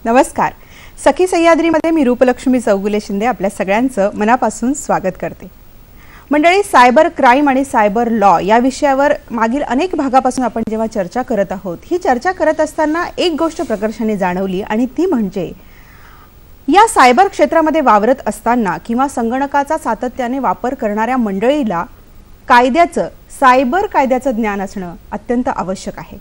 नमस्कार. सखी सह्याद्रीमध्ये मी रूपलक्ष्मी चौगुले शिंदे आपल्या सगळ्यांचं मनापासून स्वागत करते. मंडळी, सायबर क्राईम आणि सायबर लॉ या विषयावर मागील अनेक भागापासून आपण जेव्हा चर्चा करत आहोत, ही चर्चा करत असताना एक गोष्ट प्रकर्षाने जाणवली आणि ती म्हणजे या सायबर क्षेत्रामध्ये वावरत असताना किंवा संगणकाचा सातत्याने वापर करणाऱ्या मंडळीला कायद्याचं, सायबर कायद्याचं ज्ञान असणं अत्यंत आवश्यक आहे.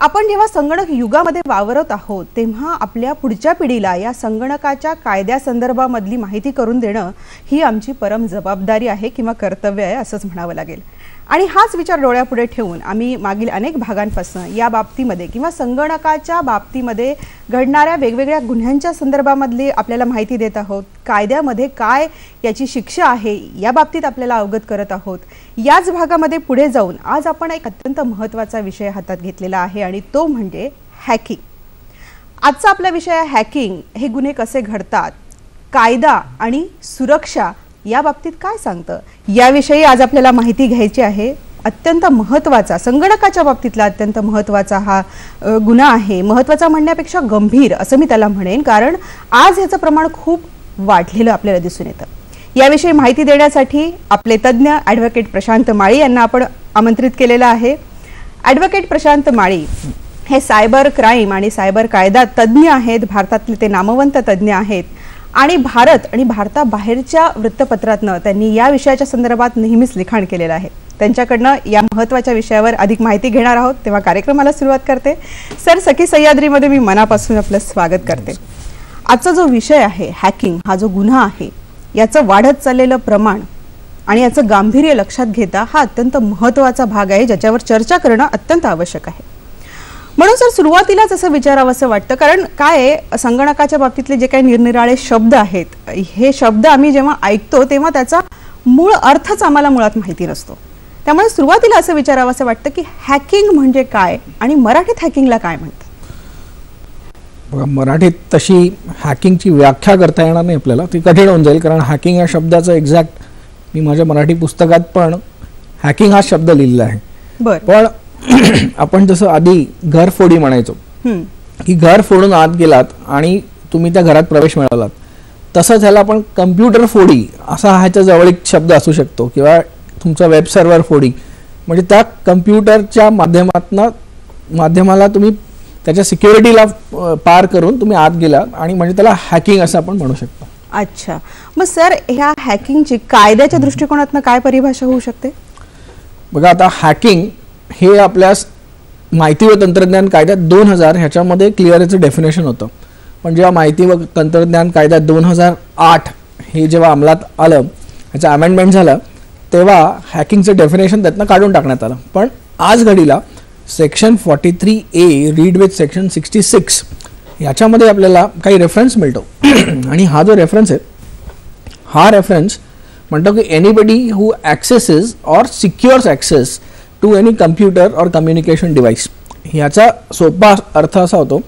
आपण जेव्हा संगणक युगामध्ये वावरत आहोत तेव्हा आपल्या पुढच्या पिढीला या संगणकाच्या कायद्यासंदर्भामधली माहिती करून देणं ही आमची परम जबाबदारी आहे किंवा कर्तव्य आहे असंच म्हणावं लागेल. आणि हाच विचार डोळ्यापुढे ठेवून आम्ही मागील अनेक भागांपासून या बाबतीमध्ये किंवा संगणकाच्या बाबतीमध्ये घडणाऱ्या वेगवेगळ्या गुन्ह्यांच्या संदर्भामधली आपल्याला माहिती देत आहोत. कायद्यामध्ये काय याची शिक्षा आहे या बाबतीत आपल्याला अवगत करत आहोत. याच भागामध्ये पुढे जाऊन आज आपण एक अत्यंत महत्त्वाचा विषय हातात घेतलेला आहे आणि तो म्हणजे हॅकिंग. आजचा आपला विषय आहे हॅकिंग. हे गुन्हे कसे घडतात, कायदा आणि सुरक्षा या बाबतीत काय सांगतं याविषयी आज आपल्याला माहिती घ्यायची आहे. अत्यंत महत्त्वाचा, संगणकाच्या बाबतीतला अत्यंत महत्त्वाचा हा गुन्हा आहे. महत्त्वाचा म्हणण्यापेक्षा गंभीर असं मी त्याला म्हणेन, कारण आज ह्याचं प्रमाण खूप वाढलेलं आपल्याला दिसून येतं. याविषयी माहिती देण्यासाठी आपले तज्ज्ञ ॲडव्होकेट प्रशांत माळी यांना आपण आमंत्रित केलेलं आहे. ॲडव्होकेट प्रशांत माळी हे सायबर क्राईम आणि सायबर कायदा तज्ज्ञ आहेत. भारतातले ते नामवंत तज्ज्ञ आहेत आणि भारत आणि भारताबाहेरच्या वृत्तपत्रातनं त्यांनी या विषयाच्या संदर्भात नेहमीच लिखाण केलेलं आहे. त्यांच्याकडनं या महत्त्वाच्या विषयावर अधिक माहिती घेणार आहोत. तेव्हा कार्यक्रमाला सुरुवात करते. सर, सखी सह्याद्रीमध्ये मी मनापासून आपलं स्वागत करते. आजचा जो विषय आहे हॅकिंग, हा जो गुन्हा आहे, याचं वाढत चाललेलं प्रमाण आणि याचं गांभीर्य लक्षात घेता हा अत्यंत महत्त्वाचा भाग आहे ज्याच्यावर चर्चा करणं अत्यंत आवश्यक आहे. म्हणून सर, सुरुवातीलाच असं विचारावं असं वाटतं, कारण काय आहे, संगणकाच्या बाबतीतले जे काही निरनिराळे शब्द आहेत, हे शब्द आम्ही जेव्हा ऐकतो तेव्हा त्याचा मूळ अर्थच आम्हाला मुळात माहिती नसतो. त्यामुळे सुरुवातीला असं विचारावं असं वाटतं की हॅकिंग म्हणजे काय आणि मराठीत हॅकिंगला काय म्हणतात? बघा, मराठीत तशी हॅकिंगची व्याख्या करता येणार नाही आपल्याला, ती कठीण होऊन जाईल. कारण हॅकिंग या शब्दाचं एक्झॅक्ट मी माझ्या मराठी पुस्तकात पण हॅकिंग हा शब्द लिहिलेला आहे. पण आपण जसं आधी घरफोडी म्हणायचो की घर फोडून आत गेलात आणि तुम्ही त्या घरात प्रवेश मिळवलात, तसंच ह्याला आपण कम्प्युटर फोडी असा ह्याच्या जवळीक शब्द असू शकतो किंवा तुमचा वेब सर्व्हर फोडी. म्हणजे त्या कम्प्युटरच्या माध्यमाला तुम्ही त्याच्या सिक्युरिटीला पार करून तुम्ही आत गेलात आणि म्हणजे त्याला हॅकिंग असं आपण म्हणू शकतो. अच्छा, मग सर ह्या हॅकिंगची कायद्याच्या दृष्टिकोनातून काय परिभाषा होऊ शकते? बघा, आता हॅकिंग हे आपल्या माहिती व तंत्रज्ञान कायद्यात 2000 ह्याच्यामध्ये क्लिअर याचं डेफिनेशन होतं. पण जेव्हा माहिती व तंत्रज्ञान कायद्यात 2008 हे जेव्हा अंमलात आलं, ह्याचं अमेंडमेंट झालं, तेव्हा हॅकिंगचं डेफिनेशन त्यातनं काढून टाकण्यात आलं. पण आज घडीला section 43A read with section 66 याच्यामध्ये आपल्याला काही रेफरन्स मिळतो. आणि हा जो रेफरन्स आहे, हा रेफरन्स म्हणतो की anybody who accesses or secures access to any computer or communication device. ह्याचा सोपा अर्थ असा होतो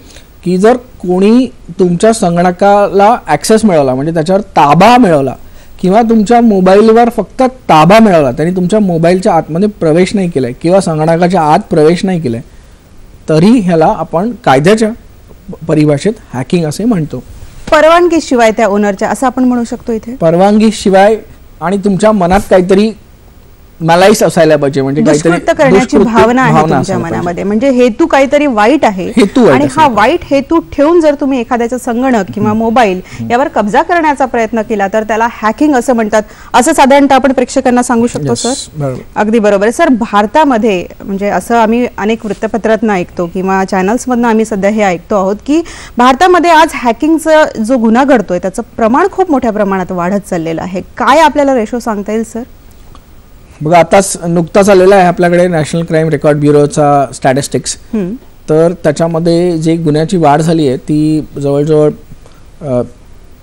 की जर कोणी तुमच्या संगणकाला ॲक्सेस मिळवला, म्हणजे त्याच्यावर ताबा मिळवला किंवा तुमच्या मोबाईलवर फक्त ताबा मिळवला, त्यांनी तुमच्या मोबाईलच्या आतमध्ये प्रवेश नाही केलाय किंवा संगणकाच्या आत प्रवेश नाही केलाय, तरी ह्याला आपण कायद्याच्या परिभाषेत हॅकिंग असे म्हणतो. परवानगीशिवाय त्या ओनरच्या असं आपण म्हणू शकतो. इथे परवानगीशिवाय आणि तुमच्या मनात काहीतरी मलाईस असायला पाहिजे, म्हणजे दुष्कृत्य करण्याची भावना आहे तुमच्या मनामध्ये, म्हणजे हेतू काहीतरी वाईट आहे आणि हा वाईट हेतू ठेवून जर तुम्ही एखाद्याचा संगणक किंवा मोबाईल यावर कब्जा करण्याचा प्रयत्न केला तर त्याला हॅकिंग असं म्हणतात, असं साधारणतः आपण प्रेक्षकांना सांगू शकतो. सर अगदी बरोबर आहे. सर भारतामध्ये म्हणजे असं आम्ही अनेक वृत्तपत्रातनं ऐकतो किंवा चॅनल्समधनं आम्ही सध्या हे ऐकतो आहोत की भारतामध्ये आज हॅकिंगचा जो गुन्हा घडतोय त्याचं प्रमाण खूप मोठ्या प्रमाणात वाढत चाललेलं आहे. काय आपल्याला रेशो सांगता येईल सर? बघा, आताच नुकताच आलेला आहे आपल्याकडे नॅशनल क्राईम रेकॉर्ड ब्युरोचा स्टॅटिस्टिक्स. तर त्याच्यामध्ये जी गुन्ह्याची वाढ झाली आहे ती जवळजवळ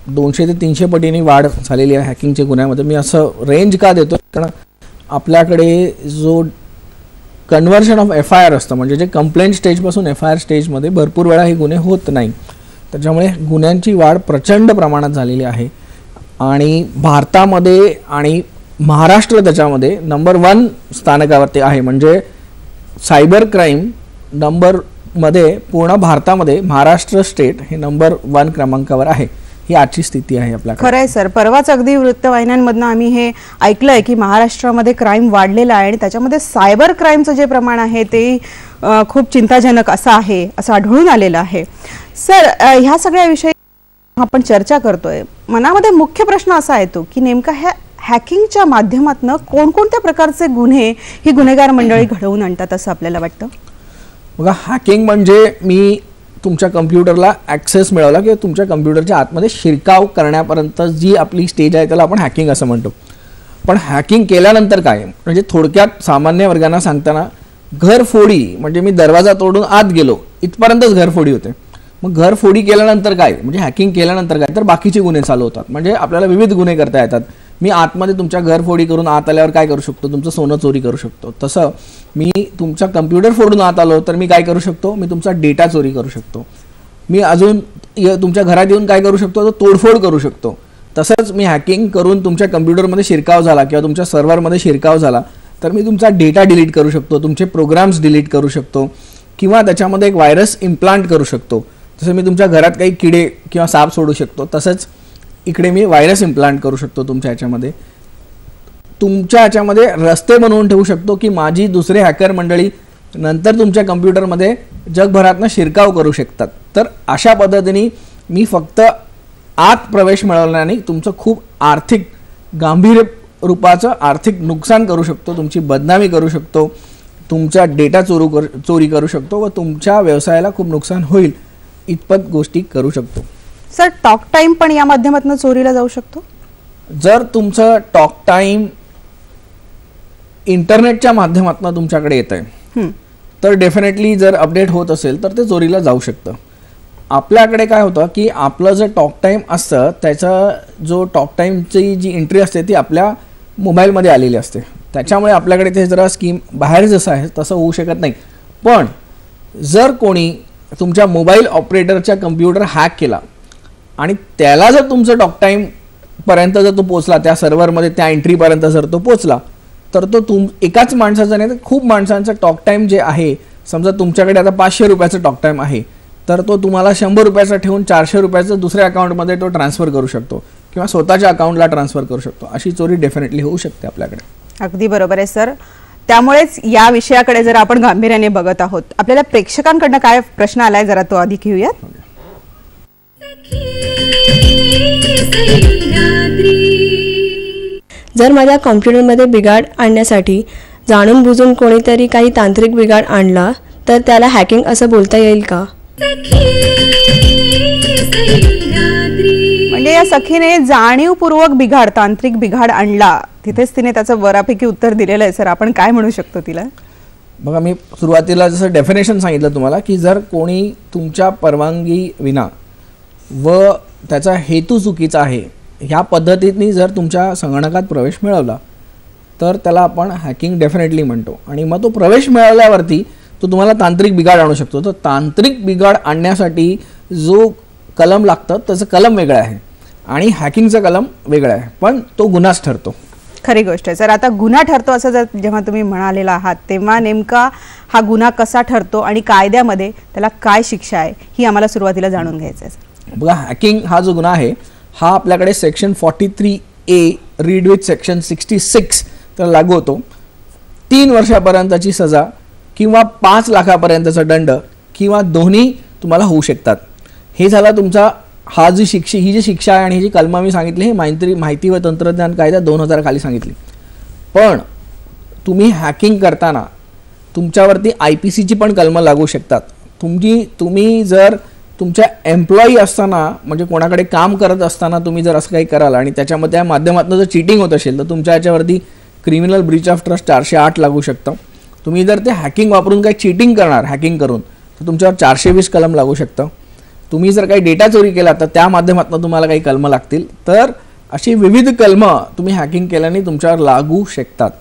200 ते 300 पटीने वाढ झालेली आहे हॅकिंगच्या गुन्ह्यामध्ये. मी असं रेंज का देतो, कारण आपल्याकडे जो कन्व्हर्शन ऑफ FIR असतं, म्हणजे जे कंप्लेंट स्टेजपासून FIR स्टेजमध्ये भरपूर वेळा हे गुन्हे होत नाही, त्याच्यामुळे गुन्ह्यांची वाढ प्रचंड प्रमाणात झालेली आहे. आणि भारतामध्ये आणि महाराष्ट्र त्याच्यामध्ये नंबर 1 स्थानकावरती आहे, म्हणजे सायबर क्राईम नंबरमध्ये पूर्ण भारतामध्ये महाराष्ट्र स्टेट हे नंबर 1 क्रमांकावर आहे. ही आजची स्थिती आहे आपल्याकडे. खरं आहे सर. परवाच अगदी वृत्तवाहिन्यांमधनं आम्ही हे ऐकलंय की महाराष्ट्रामध्ये क्राईम वाढलेला आहे आणि त्याच्यामध्ये सायबर क्राईमचं जे प्रमाण आहे ते खूप चिंताजनक असं आहे, असं आढळून आलेलं आहे. सर, ह्या सगळ्या विषयी आपण चर्चा करतोय, मनामध्ये मुख्य प्रश्न असा येतो की नेमका ह्या हॅकिंगच्या माध्यमातून कोणकोणत्या प्रकारचे गुन्हे ही गुन्हेगार मंडळी घडवून आणतात असं आपल्याला वाटतं? बघा, हॅकिंग म्हणजे मी तुमच्या कम्प्युटरला ॲक्सेस मिळवला किंवा तुमच्या कम्प्युटरच्या आतमध्ये शिरकाव करण्यापर्यंत जी आपली स्टेज आहे त्याला आपण हॅकिंग असं म्हणतो. पण हॅकिंग केल्यानंतर काय, म्हणजे थोडक्यात सामान्य वर्गांना सांगताना घरफोडी म्हणजे मी दरवाजा तोडून आत गेलो इथपर्यंतच घरफोडी होते. मग घरफोडी केल्यानंतर काय, म्हणजे हॅकिंग केल्यानंतर काय, तर बाकीचे गुन्हे चालू होतात. म्हणजे आपल्याला विविध गुन्हे करता येतात. मी आतमध्ये तुमच्या घरफोडी करून आत आल्यावर काय करू शकतो, तुमचं सोनं चोरी करू शकतो. तसं मी तुमचा कम्प्युटर फोडून आत आलो तर मी काय करू शकतो, मी तुमचा डेटा चोरी करू शकतो. मी अजून तुमच्या घरात येऊन काय करू शकतो, तर तोडफोड करू शकतो. तसंच मी हॅकिंग करून तुमच्या कम्प्युटरमध्ये शिरकाव झाला किंवा तुमच्या सर्व्हरमध्ये शिरकाव झाला तर मी तुमचा डेटा डिलीट करू शकतो, तुमचे प्रोग्राम्स डिलीट करू शकतो किंवा त्याच्यामध्ये एक व्हायरस इम्प्लांट करू शकतो. जसं मी तुमच्या घरात काही किडे किंवा साप सोडू शकतो, तसंच इकडे मी व्हायरस इम्प्लांट करू शकतो तुमच्या ह्याच्यामध्ये. तुमच्या ह्याच्यामध्ये रस्ते बनवून ठेवू शकतो की माझी दुसरे हॅकर मंडळी नंतर तुमच्या कम्प्युटरमध्ये जगभरातनं शिरकाव करू शकतात. तर अशा पद्धतीने मी फक्त आत प्रवेश मिळवल्याने तुमचं खूप आर्थिक गांभीर्य रूपाचं आर्थिक नुकसान करू शकतो, तुमची बदनामी करू शकतो, तुमचा डेटा चोरी करू शकतो व तुमच्या व्यवसायाला खूप नुकसान होईल इतपत गोष्टी करू शकतो. सर, टॉक टाइम पण या माध्यमातून चोरीला जाऊ शकतो? जर तुमचं टॉक टाइम इंटरनेटच्या माध्यमातून तुमच्याकडे येत आहे तर डेफिनेटली जर अपडेट होत असेल तर ते चोरीला जाऊ शकतं. आपल्याकडे काय होतं की आपलं जे टॉक टाईम असतं त्याचा जो टॉक टाईमची जी एंट्री असते ती आपल्या मोबाईलमध्ये आलेली असते, त्याच्यामुळे आपल्याकडे ते जरा स्कीम बाहेर जसं आहे तसं होऊ शकत नाही. पण जर कोणी तुमच्या मोबाईल ऑपरेटरच्या कम्प्युटर हॅक केला आणि त्याला जर तुमचं टॉक टाईमपर्यंत जर तो पोचला, त्या सर्व्हरमध्ये त्या एंट्रीपर्यंत जर तो पोचला तर तो एकाच माणसाचा नाही तर खूप माणसांचं टॉक टाईम जे आहे, समजा तुमच्याकडे आता 500 रुपयाचं टॉक टाईम आहे तर तो तुम्हाला 100 रुपयाचा ठेवून 400 रुपयाचं दुसऱ्या अकाउंटमध्ये तो ट्रान्सफर करू शकतो किंवा स्वतःच्या अकाउंटला ट्रान्सफर करू शकतो. अशी चोरी डेफिनेटली होऊ शकते आपल्याकडे. अगदी बरोबर आहे सर. त्यामुळेच या विषयाकडे जर आपण गांभीर्याने बघत आहोत, आपल्याला प्रेक्षकांकडनं काय प्रश्न आलाय जरा तो आधी घेऊयात. जर माझ्या कॉम्प्युटरमध्ये बिघाड आणण्यासाठी जाणून बुजून कोणीतरी काही तांत्रिक बिघाड आणला तर त्याला हॅकिंग असं बोलता येईल का? म्हणजे या सखीने जाणीवपूर्वक बिघाड, तांत्रिक बिघाड आणला, तिथेच तिने त्याचं बऱ्यापैकी उत्तर दिलेलं आहे. सर, आपण काय म्हणू शकतो तिला? बघा, मी सुरुवातीला जसं डेफिनेशन सांगितलं तुम्हाला की जर कोणी तुमच्या परवानगी विना व त्याचा हेतू चुकीचा आहे ह्या पद्धतीने जर तुमच्या संगणकात प्रवेश मिळवला तर त्याला आपण हॅकिंग डेफिनेटली म्हणतो. आणि मग तो प्रवेश मिळवल्यावरती तो तुम्हाला तांत्रिक बिघाड आणू शकतो. तर तांत्रिक बिघाड आणण्यासाठी जो कलम लागतं त्याचं कलम वेगळं आहे आणि हॅकिंगचं कलम वेगळं आहे, पण तो गुन्हाच ठरतो. खरी गोष्ट आहे सर. आता गुन्हा ठरतो असं जर जेव्हा तुम्ही म्हणालेला आहात तेव्हा नेमका हा गुन्हा कसा ठरतो आणि कायद्यामध्ये त्याला काय शिक्षा आहे ही आम्हाला सुरुवातीला जाणून घ्यायचं आहे. बघा, हॅकिंग हा जो गुन्हा आहे हा आपल्याकडे section 43A read with section 66 तर लागू होतो. 3 वर्षापर्यंतची सजा किंवा 5 लाखापर्यंतचा दंड किंवा दोन्ही तुम्हाला होऊ शकतात. हे झाला तुमचा ही जी शिक्षा आहे आणि ही जी कलमं मी सांगितली ही माहिती व तंत्रज्ञान कायदा 2000 खाली सांगितली. पण तुम्ही हॅकिंग करताना तुमच्यावरती IPCची पण कलमं लागू शकतात. तुम्ही जर तुमच्या एम्प्लॉई असताना म्हणजे कोणाकडे काम करत असताना तुम्ही जर असं काही कराल आणि त्याच्यामध्ये त्या माध्यमातून जर चीटिंग होत असेल तर तुमच्या याच्यावरती क्रिमिनल ब्रीच ऑफ ट्रस्ट 408 लागू शकतं. तुम्ही जर ते हॅकिंग वापरून काही चीटिंग करणार हॅकिंग करून तर तुमच्यावर 420 कलम लागू शकतं. तुम्ही जर काही डेटा चोरी केला तर त्या माध्यमातून तुम्हाला काही कलमं लागतील. तर अशी विविध कलमं तुम्ही हॅकिंग केल्याने तुमच्यावर लागू शकतात.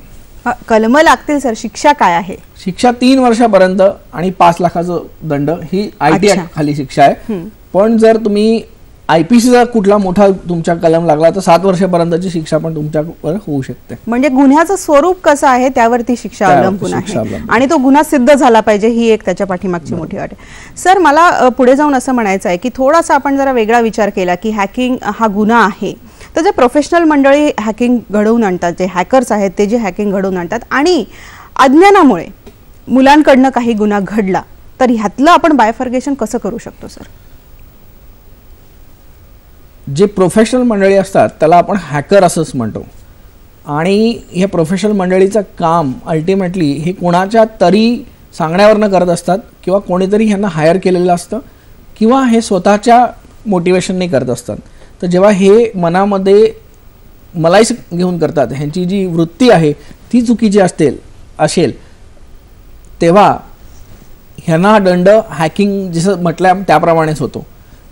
कलमं लागतील सर, शिक्षा काय आहे? शिक्षा 3 वर्षापर्यंत आणि 5 लाखाचं दंड ही IT ऍक्ट खाली शिक्षा आहे. पण जर तुम्ही IPCचा कुठला मोठा तुमच्या कलम लागला तर 7 वर्षापर्यंतची शिक्षा पण तुमच्यावर होऊ शकते. म्हणजे गुन्ह्याचं स्वरूप कसं आहे त्यावरती शिक्षा अवलंबून आहे आणि तो गुन्हा सिद्ध झाला पाहिजे ही एक त्याच्या पाठीमागची मोठी अट आहे. सर मला पुढे जाऊन असं म्हणायचं आहे की थोडासा आपण जरा वेगळा विचार केला की हॅकिंग हा गुन्हा आहे तर जे प्रोफेशनल मंडळी हॅकिंग घडवून आणतात, जे हॅकर्स आहेत ते जे हॅकिंग घडवून आणतात आणि अज्ञानामुळे मुलांकडनं काही गुन्हा घडला तर ह्यातलं आपण बायफर्गेशन कसं करू शकतो सर? जे प्रोफेशनल मंडळी असतात त्याला आपण हॅकर असंच म्हणतो आणि ह्या प्रोफेशनल मंडळीचं काम अल्टिमेटली हे कोणाच्या तरी सांगण्यावरनं करत असतात किंवा कोणीतरी ह्यांना हायर केलेलं असतं किंवा हे स्वतःच्या मोटिवेशनने करत असतात. तर जेव्हा हे मनामध्ये मलाईच घेऊन करतात, ह्यांची जी वृत्ती आहे ती चुकीची असेल तेव्हा ह्यांना दंड हॅकिंग जसं म्हटलं त्याप्रमाणेच होतो.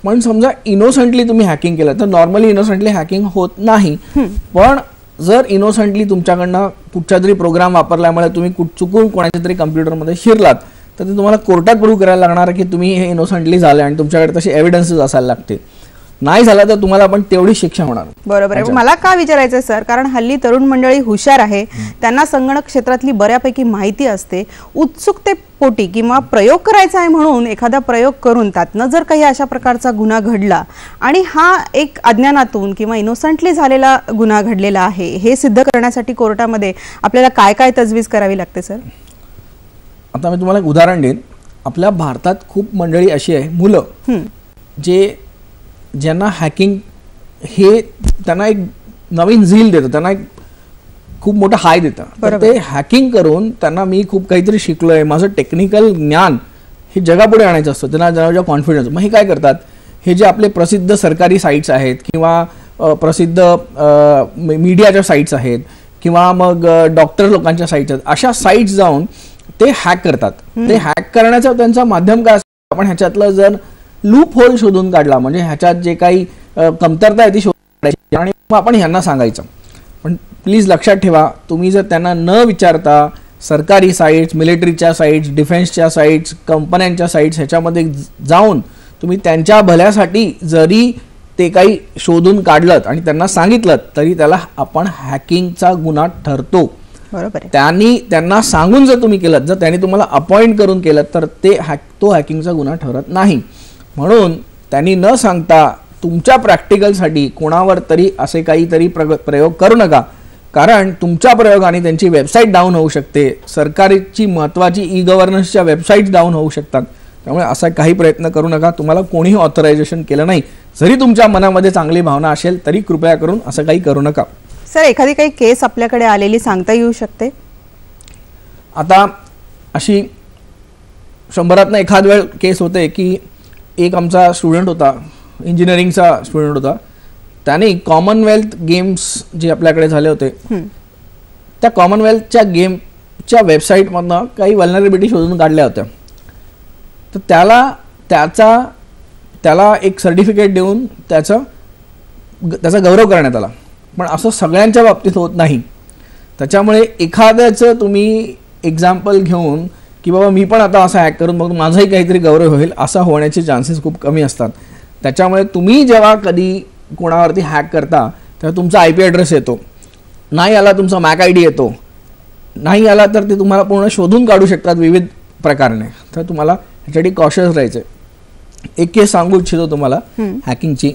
पण समजा इनोसंटली तुम्ही हॅकिंग केलं तर नॉर्मली इनोसंटली हॅकिंग होत नाही. पण जर इनोसंटली तुमच्याकडनं कुठच्या तरी प्रोग्राम वापरल्यामुळे तुम्ही चुकून कोणाच्या तरी कम्प्युटरमध्ये शिरलात तर ते तुम्हाला कोर्टात प्रूव्ह करायला लागणार की तुम्ही हे इनोसंटली झाले आणि तुमच्याकडे तसे एव्हिडन्सेस असायला लागते. नाही झालं तर तुम्हाला पण तेवढी शिक्षा होणार. बरोबर आहे. मला का विचारायचं सर, कारण हल्ली तरुण मंडळी हुशार आहे, त्यांना संगणक क्षेत्रातली बऱ्यापैकी माहिती असते. उत्सुकतेपोटी किंवा प्रयोग करायचा आहे म्हणून एखादा प्रयोग करून त्यातनं जर काही अशा प्रकारचा गुन्हा घडला आणि हा एक अज्ञानातून किंवा इनोसंटली झालेला गुन्हा घडलेला आहे हे सिद्ध करण्यासाठी कोर्टामध्ये आपल्याला काय काय तजवीज करावी लागते सर? आता मी तुम्हाला एक उदाहरण देईन. आपल्या भारतात खूप मंडळी अशी आहे, मुलं ज्यांना हॅकिंग हे त्यांना एक नवीन झील देतं, त्यांना एक खूप मोठं हाय देतं. तर ते हॅकिंग करून त्यांना मी खूप काहीतरी शिकलोय, माझं टेक्निकल ज्ञान हे जगापुढे आणायचं असतं, त्यांना जरा कॉन्फिडन्स. मग हे काय करतात, हे जे आपले प्रसिद्ध सरकारी साईट्स आहेत किंवा प्रसिद्ध मीडियाच्या साईट्स आहेत किंवा मग डॉक्टर लोकांच्या साईट्स आहेत, अशा साईट्स जाऊन ते हॅक करतात. ते हॅक करण्याचं त्यांचं माध्यम काय असतं, आपण ह्याच्यातलं जर लूप होल शोधून काढला म्हणजे ह्याच्यात जे काही कमतरता आहे ती शोधायची आणि मग आपण ह्यांना सांगायचं. पण प्लीज लक्षात ठेवा, तुम्ही जर त्यांना न विचारता सरकारी साईट्स, मिलिटरीच्या साईट्स, डिफेन्सच्या साईट्स, कंपन्यांच्या साईट्स ह्याच्यामध्ये जाऊन तुम्ही त्यांच्या भल्यासाठी जरी ते काही शोधून काढलं आणि त्यांना सांगितलं तरी त्याला आपण हॅकिंगचा गुन्हा ठरतो. बरोबर आहे. त्यांना सांगून जर तुम्ही केलं, जर त्यांनी तुम्हाला अपॉइंट करून केलं तर तो हॅकिंगचा गुन्हा ठरत नाही. म्हणून त्यांनी न सांगता तुमच्या प्रॅक्टिकलसाठी कोणावर तरी असे काहीतरी प्रयोग करू नका, कारण तुमच्या प्रयोगाने त्यांची वेबसाईट डाऊन होऊ शकते, सरकारची महत्त्वाची ई-गव्हर्नन्सच्या वेबसाईट्स डाऊन होऊ शकतात. त्यामुळे असा काही प्रयत्न करू नका. तुम्हाला कोणीही ऑथरायझेशन केलं नाही, जरी तुमच्या मनामध्ये चांगली भावना असेल तरी कृपया करून असं काही करू नका. सर एखादी काही केस आपल्याकडे आलेली सांगता येऊ शकते? आता अशी 100तनं एखाद वेळ केस होते की एक आमचा स्टुडंट होता, इंजिनिअरिंगचा स्टुडंट होता, त्याने कॉमनवेल्थ गेम्स जे आपल्याकडे झाले होते त्या कॉमनवेल्थच्या गेमच्या वेबसाईटमधनं काही वल्नरेबिलिटी शोधून काढल्या होत्या. तर त्याला एक सर्टिफिकेट देऊन त्याचा गौरव करण्यात आला. पण असं सगळ्यांच्या बाबतीत होत नाही. त्याच्यामुळे एखाद्याचं तुम्ही एक्झाम्पल घेऊन की बाबा मी पण आता असं हॅक करून बघ माझाही काहीतरी गौरव होईल असा होण्याचे चान्सेस खूप कमी असतात. त्याच्यामुळे तुम्ही जेव्हा कधी कोणावरती हॅक करता तेव्हा तुमचा IP ॲड्रेस येतो, नाही आला तुमचा मॅक ID येतो, नाही आला तर ते तुम्हाला पूर्ण शोधून काढू शकतात विविध प्रकाराने. तर तुम्हाला ह्याच्यासाठी कॉशियस राहायचं. एक केस सांगू इच्छितो तुम्हाला हॅकिंगची.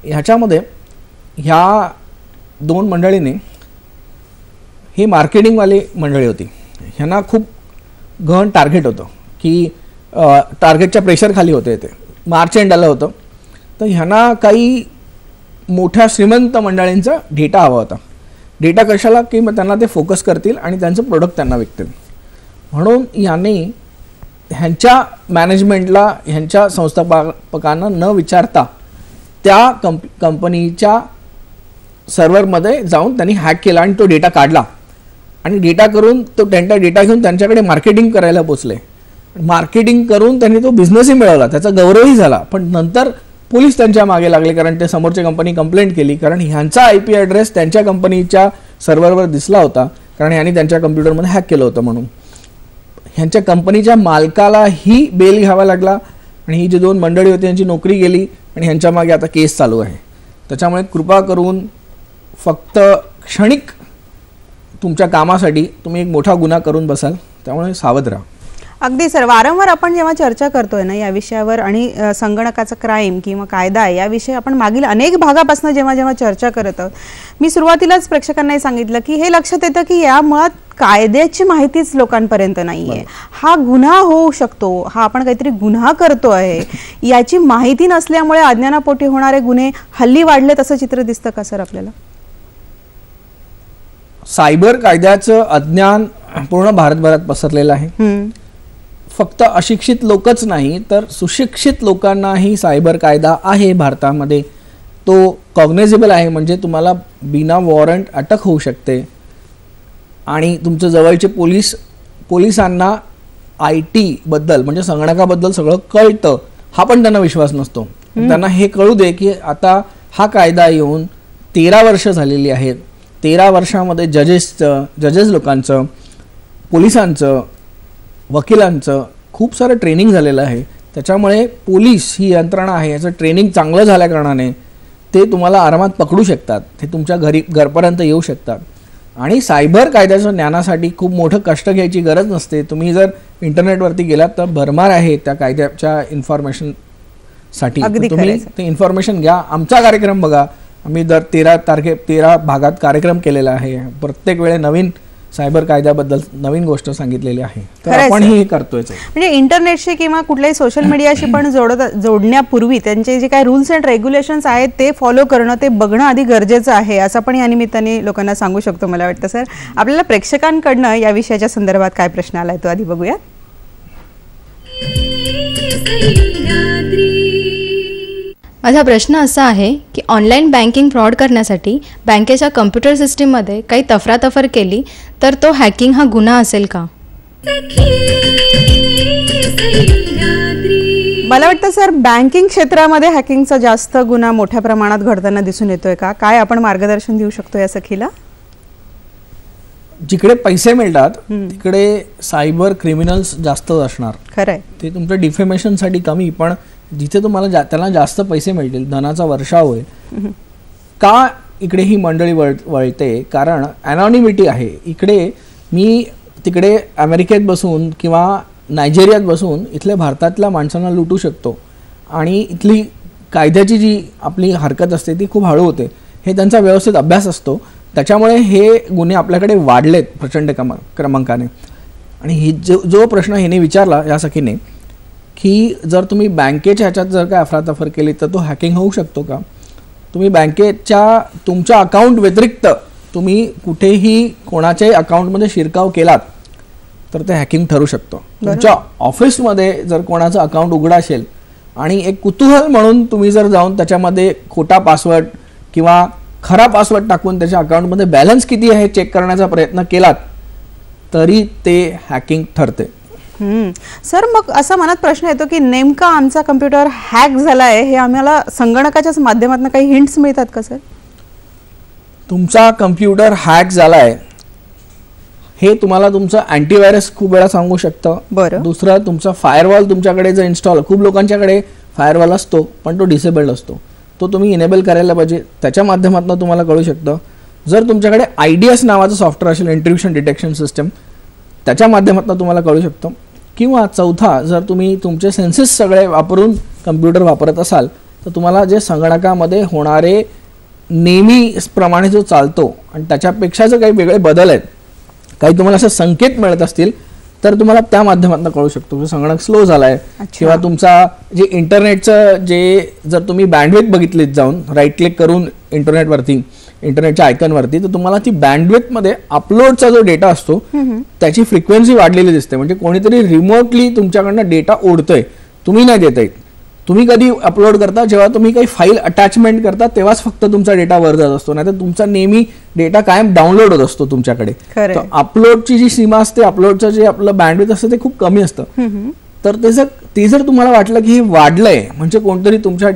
ह्याच्यामध्ये ह्या 2 मंडळीने, हे मार्केटिंगवाले मंडळी होती, ह्यांना खूप गहन टार्गेट होतं की टार्गेटच्या प्रेशर खाली होते ते मार्च एंडाला होतं. तर ह्यांना काही मोठ्या श्रीमंत मंडळींचा डेटा हवा होता. डेटा कशाला की मग त्यांना ते फोकस करतील आणि त्यांचं प्रोडक्ट त्यांना विकतील. म्हणून यांनी ह्यांच्या मॅनेजमेंटला ह्यांच्या संस्थापकांना न विचारता त्या कंपनीच्या सर्व्हरमध्ये जाऊन त्यांनी हॅक केला आणि तो डेटा काढला आणि डेटा करून तो त्यांचा डेटा घेऊन त्यांच्याकडे मार्केटिंग करायला पोचले. मार्केटिंग करून त्यांनी तो बिझनेसही मिळवला, त्याचा गौरवही झाला. पण नंतर पोलीस त्यांच्या मागे लागले कारण ते समोरची कंपनी कंप्लेंट केली कारण ह्यांचा IP ॲड्रेस त्यांच्या कंपनीच्या सर्व्हरवर दिसला होता कारण ह्यांनी त्यांच्या कम्प्युटरमध्ये हॅक केलं होतं. म्हणून ह्यांच्या कंपनीच्या मालकालाही बेल घ्यावा लागला आणि ही जी 2 मंडळी होती यांची नोकरी गेली आणि ह्यांच्या मागे आता केस चालू आहे. त्याच्यामुळे कृपा करून फक्त क्षणिक तुमच्या कामासाठी तुम्ही एक मोठा गुन्हा करून बसाल, त्यामुळे सावध राहा. अगदी सर, वारंवार आपण जेव्हा चर्चा करतोय ना या विषयावर आणि संगणकाचा क्राईम किंवा कायदा याविषयी आपण मागील अनेक भागापासून जेव्हा जेव्हा चर्चा करत आहोत, मी सुरुवातीलाच प्रेक्षकांनाही सांगितलं की हे लक्षात येतं की या मुळात कायद्याची माहितीच लोकांपर्यंत नाहीये. हा गुन्हा होऊ शकतो, हा आपण काहीतरी गुन्हा करतो आहे याची माहिती नसल्यामुळे अज्ञानापोटी होणारे गुन्हे हल्ली वाढलेत असं चित्र दिसतं का सर आपल्याला? सायबर कायद्याचं अज्ञान पूर्ण भारतभरात पसरलेलं आहे. फक्त अशिक्षित लोकच नाही तर सुशिक्षित लोकांनाही सायबर कायदा आहे भारतामध्ये. तो कॉग्नेझेबल आहे, म्हणजे तुम्हाला बिना वॉरंट अटक होऊ शकते आणि तुमच्या जवळचे पोलिसांना IT बद्दल म्हणजे संगणकाबद्दल सगळं कळतं, हा पण त्यांना विश्वास नसतो. त्यांना हे कळू दे की आता हा कायदा येऊन 13 वर्ष झालेली आहेत. 13 वर्षामध्ये जजेस लोकांचं, पोलिसांचं, वकिलांचं खूप सारं ट्रेनिंग झालेलं आहे. त्याच्यामुळे पोलीस ही यंत्रणा आहे याचं ट्रेनिंग चांगलं झाल्या कारणाने ते तुम्हाला आरामात पकडू शकतात, ते तुमच्या घरपर्यंत येऊ शकतात. आणि सायबर कायद्याच्या ज्ञानासाठी खूप मोठं कष्ट घ्यायची गरज नसते. तुम्ही जर इंटरनेटवरती गेलात तर भरमार आहे त्या कायद्याच्या इन्फॉर्मेशनसाठी. तुम्ही ते इन्फॉर्मेशन घ्या. आमचा कार्यक्रम बघा, आम्ही दर 13 भागात कार्यक्रम केलेला आहे. प्रत्येक वेळे नवीन सायबर कायद्याबद्दल नवीन गोष्ट सांगितलेली आहे. तर आपण हे करतोय. म्हणजे इंटरनेटशी किंवा कुठल्याही सोशल मीडियाशी पण जोडण्यापूर्वी त्यांचे जे काही रूल्स अँड रेग्युलेशन्स आहेत ते फॉलो करणं, ते बघणं आधी गरजेचं आहे असं पण या निमित्ताने लोकांना सांगू शकतो मला वाटतं. सर, आपल्याला प्रेक्षकांकडनं या विषयाच्या संदर्भात काय प्रश्न आलाय तो आधी बघूया. माझा प्रश्न असा आहे की ऑनलाईन बँकिंग फ्रॉड करण्यासाठी बँकेच्या कम्प्युटर सिस्टीममध्ये काही तफरातफर केली तर तो हॅकिंग हा गुन्हा असेल का? मला वाटतं सर बँकिंग क्षेत्रामध्ये हॅकिंगचा जास्त गुन्हा मोठ्या प्रमाणात घडताना दिसून येतोय का? काय आपण मार्गदर्शन देऊ शकतो या सखीला? जिकडे पैसे मिळतात तिकडे सायबर क्रिमिनल्स जास्त असणार. खरंय, ते तुमच्या डिफेमेशनसाठी कमी, पण जिथे तुम्हाला त्यांना जास्त पैसे मिळतील, धनाचा वर्षाव होईल. का इकडे ही मंडळी वळते? कारण अनॉनिमिटी आहे. इकडे मी तिकडे अमेरिकेत बसून किंवा नायजेरियात बसून इथल्या भारतातल्या माणसांना लुटू शकतो आणि इथली कायद्याची जी आपली हरकत असते ती खूप हळू होते. हे त्यांचा व्यवस्थित अभ्यास असतो. त्याच्यामुळे हे गुन्हे आपल्याकडे वाढलेत प्रचंड क्रमांकाने. आणि ही जो प्रश्न हिने विचारला या सखीने की जर तुम्ही बँकेच्या ह्याच्यात जर काय अफरातफर केली तर तो हॅकिंग होऊ शकतो का? तुम्ही बँकेच्या तुमच्या अकाउंट व्यतिरिक्त तुम्ही कुठेही कोणाच्याही अकाउंटमध्ये शिरकाव केलात तर ते हॅकिंग ठरू शकतं. तुमच्या ऑफिसमध्ये जर कोणाचं अकाउंट उघडं असेल आणि एक कुतूहल म्हणून तुम्ही जर जाऊन त्याच्यामध्ये खोटा पासवर्ड किंवा खरा पासवर्ड टाकून त्याच्या अकाउंटमध्ये बॅलन्स किती आहे चेक करण्याचा प्रयत्न केलात तरी ते हॅकिंग ठरते. सर, मग असा मनात प्रश्न येतो की नेमका आमचा कम्प्युटर हॅक झालाय हे आम्हाला संगणकाच्याच माध्यमातून काही हिंट्स मिळतात का सर? तुमचा कम्प्युटर हॅक झालाय हे तुम्हाला तुमचं अँटीव्हायरस खूप वेळा सांगू शकतं. बरं. दुसरं, तुमचा फायरवॉल तुमच्याकडे जर इन्स्टॉल, खूप लोकांच्याकडे फायरवॉल असतो पण तो डिसेबल्ड असतो, तो तुम्ही इनेबल करायला पाहिजे. त्याच्या माध्यमातून तुम्हाला कळू शकतं. जर तुमच्याकडे IDS नावाचं सॉफ्टवेअर असेल, इंट्रुशन डिटेक्शन सिस्टम, त्याच्या माध्यमातून तुम्हाला कळू शकतं. किंवा चौथा, जर तुम्ही तुमचे सेन्सेस सगळे वापरून कम्प्युटर वापरत असाल तर तुम्हाला जे संगणकामध्ये होणारे नेहमीप्रमाणे जो चालतो आणि त्याच्यापेक्षा जर काही वेगळे बदल आहेत काही तुम्हाला असं संकेत मिळत असतील तर तुम्हाला त्या माध्यमातून कळू शकतो की संगणक स्लो झालाय किंवा तुमचा जे इंटरनेटचं जे जर तुम्ही बँडविड्थ बघितलीत जाऊन राईट क्लिक करून इंटरनेटच्या आयकॉनवरती तर तुम्हाला ती बँडविड्थमध्ये अपलोडचा जो डेटा असतो त्याची फ्रिक्वेन्सी वाढलेली दिसते. म्हणजे कोणीतरी रिमोटली तुमच्याकडनं डेटा ओढतोय, तुम्ही नाही देत. तुम्ही कधी अपलोड करता जेव्हा तुम्ही काही फाईल अटॅचमेंट करता तेव्हाच फक्त तुमचा डेटा वर जात असतो, नाहीतर तुमचा नेहमी डेटा कायम डाउनलोड होत असतो तुमच्याकडे. तर अपलोडची जी सीमा असते, अपलोडचं जे आपलं बँडविड्थ असतं ते खूप कमी असतं. तर ते जर तुम्हाला वाटलं की हे वाढलंय म्हणजे कोणतरी तुमच्या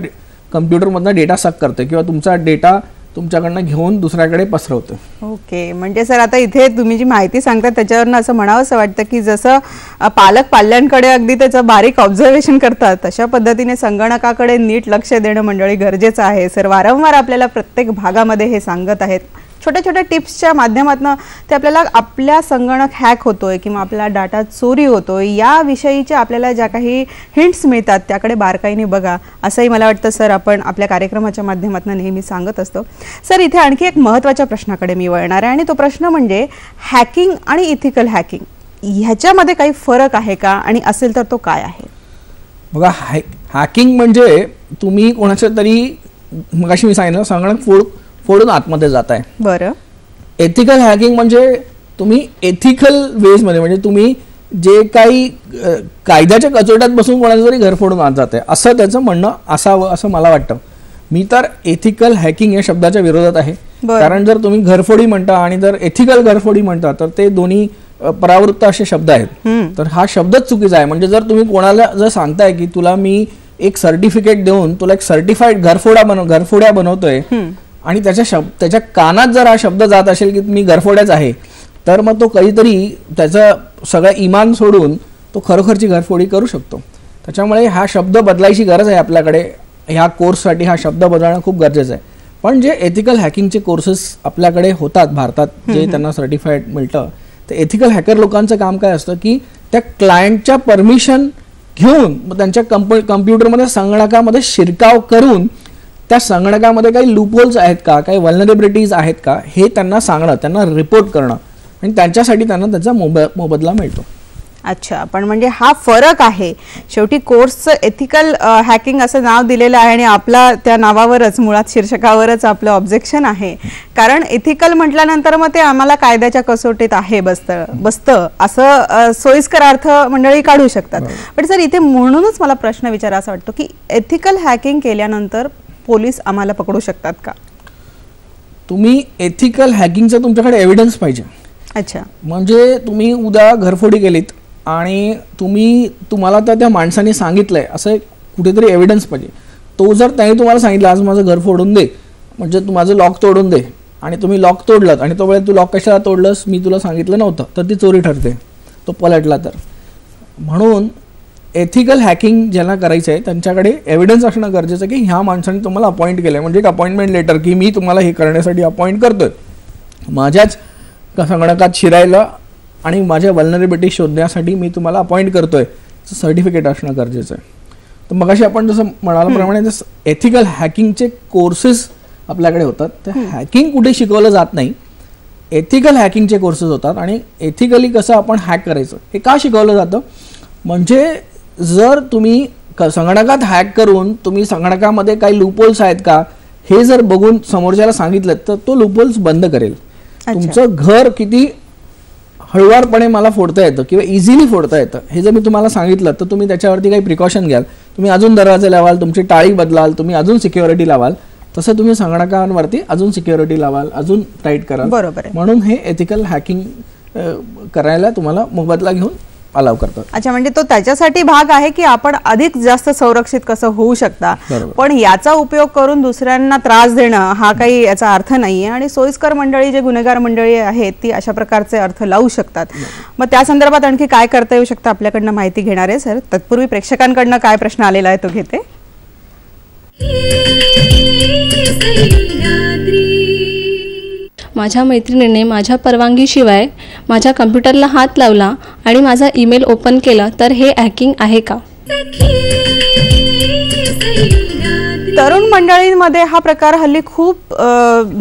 कम्प्युटरमधनं डेटा सक करतोय किंवा तुमचा डेटा तुमच्याकडनं घेऊन दुसऱ्याकडे पसरवतं. ओके, म्हणजे सर आता इथे तुम्ही जी माहिती सांगता त्याच्यावरनं असं म्हणावंसं वाटतं की जसं पालक पाल्यांकडे अगदी त्याचं बारीक ऑब्झर्वेशन करतात तशा पद्धतीने संगणकाकडे नीट लक्ष देणं मंडळी गरजेचं आहे. सर वारंवार आपल्याला प्रत्येक भागामध्ये हे सांगत आहेत. छोट्या छोट्या टिप्सच्या माध्यमातून ते आपल्याला आपल्या संगणक हॅक होतोय किंवा आपला डाटा चोरी होतोय याविषयीच्या आपल्याला ज्या काही हिंट्स मिळतात त्याकडे बारकाईने बघा असंही मला वाटतं सर आपण आपल्या कार्यक्रमाच्या माध्यमातून नेहमी सांगत असतो. सर इथे आणखी एक महत्त्वाच्या प्रश्नाकडे मी वळणार आहे आणि तो प्रश्न म्हणजे हॅकिंग आणि इथिकल हॅकिंग ह्याच्यामध्ये काही फरक आहे का आणि असेल तर तो काय आहे? बघा, हॅकिंग म्हणजे तुम्ही कोणाचं तरी मगाशी मी सांगितलं संगणक फोडून आतमध्ये जात आहे. बरं. एथिकल हॅकिंग म्हणजे तुम्ही एथिकल वेजमध्ये म्हणजे तुम्ही जे काही कायद्याच्या कचोट्यात बसून कोणाचं तरी घर फोडून आत जात आहे असं त्याचं म्हणणं असावं असं मला वाटतं. मी तर एथिकल हॅकिंग या शब्दाच्या विरोधात आहे. कारण जर तुम्ही घरफोडी म्हणता आणि जर एथिकल घरफोडी म्हणता तर ते दोन्ही परावृत्त असे शब्द आहेत. तर हा शब्दच चुकीचा आहे. म्हणजे जर तुम्ही कोणाला जर सांगताय की तुला मी एक सर्टिफिकेट देऊन तुला एक सर्टिफाईड घरफोड्या बनवतोय आणि त्याच्या कानात जर हा शब्द जात असेल की मी घरफोड्याच आहे तर मग तो कधीतरी त्याचं सगळं इमान सोडून तो खरोखरची घरफोडी करू शकतो. त्याच्यामुळे हा शब्द बदलायची गरज आहे आपल्याकडे. ह्या कोर्ससाठी हा शब्द बदलणं खूप गरजेचं आहे. पण जे एथिकल हॅकिंगचे कोर्सेस आपल्याकडे होतात भारतात जे त्यांना सर्टिफाईड मिळतं तर एथिकल हॅकर लोकांचं काम काय असतं की त्या क्लायंटच्या परमिशन घेऊन त्यांच्या कम्प्युटरमध्ये संगणकामध्ये शिरकाव करून त्या संगणकामध्ये काही लूपहोल्स आहेत का, काही व्हल्नरेबिलिटीज आहेत का हे त्यांना सांगणं, त्यांना रिपोर्ट करणं आणि त्यांच्यासाठी त्यांना त्याचा मोबदला मिळतो. अच्छा, पण म्हणजे हा फरक आहे. शेवटी कोर्सचं एथिकल हॅकिंग असं नाव दिलेलं आहे आणि आपला त्या नावावरच मुळात शीर्षकावरच आपलं ऑब्जेक्शन आहे. कारण एथिकल म्हटल्यानंतर मग ते आम्हाला कायद्याच्या कसोटीत आहे बसतं असं सोयीस्कर अर्थ मंडळी काढू शकतात. पण सर इथे म्हणूनच मला प्रश्न विचारायचा वाटतो की एथिकल हॅकिंग केल्यानंतर पोलीस आम्हाला पकडू शकतात का? तुम्ही एथिकल हॅकिंगचा तुमच्याकडे एव्हिडन्स पाहिजे. अच्छा, म्हणजे तुम्ही उद्या घरफोडी केलीत आणि तुम्हाला त्या माणसाने सांगितलंय असं कुठेतरी एव्हिडन्स पाहिजे. तो जर त्याने तुम्हाला सांगितलं आज माझं घर फोडून दे म्हणजे तू माझं लॉक तोडून दे आणि तुम्ही लॉक तोडलं आणि तो वेळेला तू लॉक कशाला तोडलंस मी तुला सांगितलं नव्हतं तर ती चोरी ठरते तो पलटला तर. म्हणून एथिकल हॅकिंग ज्यांना करायचं आहे त्यांच्याकडे एव्हिडन्स असणं गरजेचं की ह्या माणसाने तुम्हाला अपॉइंट केलं आहे म्हणजे एक अपॉइंटमेंट लेटर की मी तुम्हाला हे करण्यासाठी अपॉइंट करतोय, माझ्याच संगणकात शिरायला आणि माझ्या व्हल्नरेबिलिटी शोधण्यासाठी मी तुम्हाला अपॉइंट करतोय सर्टिफिकेट असणं गरजेचं आहे. तर मगाशी आपण जसं म्हणाल्याप्रमाणे एथिकल हॅकिंगचे कोर्सेस आपल्याकडे होतात. तर हॅकिंग कुठे शिकवलं जात नाही, एथिकल हॅकिंगचे कोर्सेस होतात आणि एथिकली कसं आपण हॅक करायचं हे का शिकवलं जातं. म्हणजे जर तुम्ही संगणकात हॅक करून तुम्ही संगणकामध्ये काही लूपहोल्स आहेत का हे जर बघून समोरच्याला सांगितलं तर तो लूपहोल्स बंद करेल. तुमचं घर किती हळुवारपणे मला फोडता येतं किंवा इझिली फोडता येतं हे जर मी तुम्हाला सांगितलं तर तुम्ही त्याच्यावरती काही प्रिकॉशन घ्याल, तुम्ही अजून दरवाजे लावाल, तुमची टाळी बदलाल, तुम्ही अजून सिक्युरिटी लावाल. तसं तुम्ही संगणकांवरती अजून सिक्युरिटी लावाल, अजून टाईट कराल. बरोबर. म्हणून हे एथिकल हॅकिंग करायला तुम्हाला मोबदला घेऊन अलाव करतात. अच्छा, म्हणजे तो त्याच्यासाठी भाग आहे की आपण अधिक जास्त संरक्षित कसं होऊ शकता. पण याचा उपयोग करून दुसऱ्यांना त्रास देणं हा काही याचा अर्थ नाहीये आणि सोयीस्कर मंडळी जे गुन्हेगार मंडळी आहेत ती अशा प्रकारचे अर्थ लावू शकतात. मग त्या संदर्भात आणखी काय करता येऊ शकतं आपल्याकडनं माहिती घेणार आहे सर. तत्पूर्वी प्रेक्षकांकडनं काय प्रश्न आलेला आहे तो घेते. माझ्या मैत्रिणीने माझ्या परवानगीशिवाय माझ्या कम्प्युटरला हात लावला आणि माझा ईमेल ओपन केला तर हे हॅकिंग आहे का? तरुण मंडळींमध्ये हा प्रकार हल्ली खूप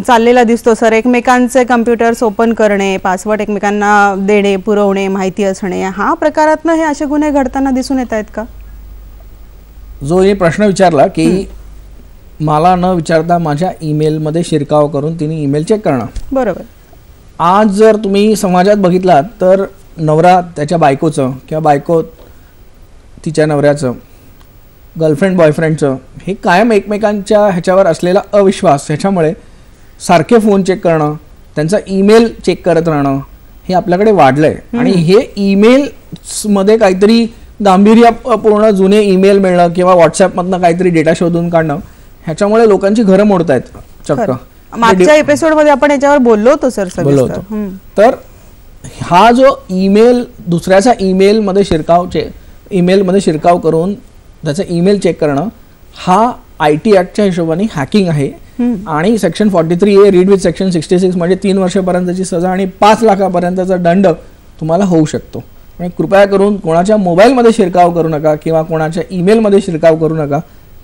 चाललेला दिसतो सर. एकमेकांचे कम्प्युटर्स ओपन करणे, पासवर्ड एकमेकांना देणे, पुरवणे, माहिती असणे, हा प्रकारातनं हे असे गुन्हे घडताना दिसून येत आहेत का? जो हे प्रश्न विचारला की मला न विचारता माझ्या ईमेलमध्ये शिरकाव करून तिने ईमेल चेक करणं, बरोबर. आज जर तुम्ही समाजात बघितलात तर नवरा त्याच्या बायकोचं किंवा बायको तिच्या नवऱ्याचं, गर्लफ्रेंड बॉयफ्रेंडचं, हे कायम एकमेकांच्या ह्याच्यावर असलेला अविश्वास, ह्याच्यामुळे सारखे फोन चेक करणं, त्यांचा ईमेल चेक करत राहणं हे आपल्याकडे वाढलं आहे. आणि हे ईमेल्समध्ये काहीतरी गांभीर्यपूर्ण जुने ईमेल मिळणं किंवा व्हॉट्सॲपमधनं काहीतरी डेटा शोधून काढणं, ह्याच्यामुळे लोकांची घरं मोडत आहेत चक्क. मागच्या एपिसोडमध्ये आपण याच्यावर बोललो होतो सर. तर हा जो ईमेल, दुसऱ्याचा ईमेलमध्ये शिरकाव करून त्याचा ईमेल चेक करणं, हा IT ॲक्टच्या हिशोबाने हॅकिंग आहे. आणि section 43A read with section 66 म्हणजे 3 वर्षापर्यंतची सजा आणि 5 लाखापर्यंतचा दंड तुम्हाला होऊ शकतो. म्हणजे कृपया करून कोणाच्या मोबाईलमध्ये शिरकाव करू नका किंवा कोणाच्या ईमेलमध्ये शिरकाव करू नका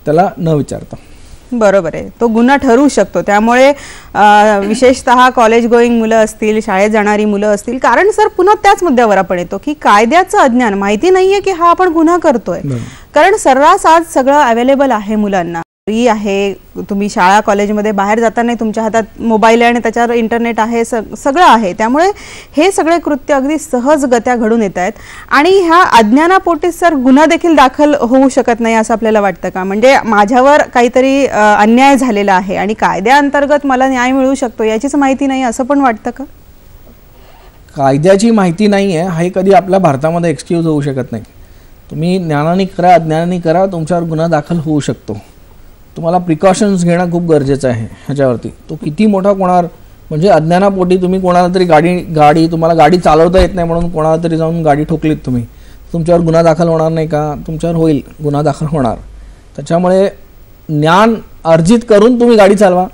त्याला न विचारता. बरोबर आहे, तो गुन्हा ठरू शकतो. त्यामुळे विशेषतः कॉलेज गोईंग मुलं असतील, शाळेत जाणारी मुलं असतील, कारण सर पुन्हा त्याच मुद्द्यावर आपण येतो की कायद्याचं अज्ञान, माहिती नाहीये की हा आपण गुन्हा करतोय. कारण सर्रास आज सगळं अवेलेबल आहे मुलांना, फ्री आहे. तुम्ही शाळा कॉलेजमध्ये बाहेर जाताना तुमच्या हातात मोबाईल आहे आणि त्याच्यावर इंटरनेट आहे, सगळं आहे. त्यामुळे हे सगळे कृत्य अगदी सहजगत्या घडून येत आहेत. आणि ह्या अज्ञानापोटी सर गुन्हा देखील दाखल होऊ शकत नाही असं आपल्याला वाटतं का? म्हणजे माझ्यावर काहीतरी अन्याय झालेला आहे आणि कायद्याअंतर्गत मला न्याय मिळू शकतो याचीच माहिती नाही असं पण वाटतं का? कायद्याची माहिती नाही आहे हे कधी आपल्या भारतामध्ये एक्सक्यूज होऊ शकत नाही. तुम्ही ज्ञानाने करा, अज्ञानाने करा, तुमच्यावर गुन्हा दाखल होऊ शकतो. तुम्हाला प्रिकॉशन्स घेणं खूप गरजेचं आहे ह्याच्यावरती. तो किती मोठा होणार, म्हणजे अज्ञानापोटी तुम्ही कोणाला तरी गाडी तुम्हाला गाडी चालवता येत नाही म्हणून कोणाला तरी जाऊन गाडी ठोकलीत तुम्ही, तुमच्यावर गुन्हा दाखल होणार नाही का? तुमच्यावर होईल, गुन्हा दाखल होणार. त्याच्यामुळे ज्ञान अर्जित करून तुम्ही गाडी चालवा.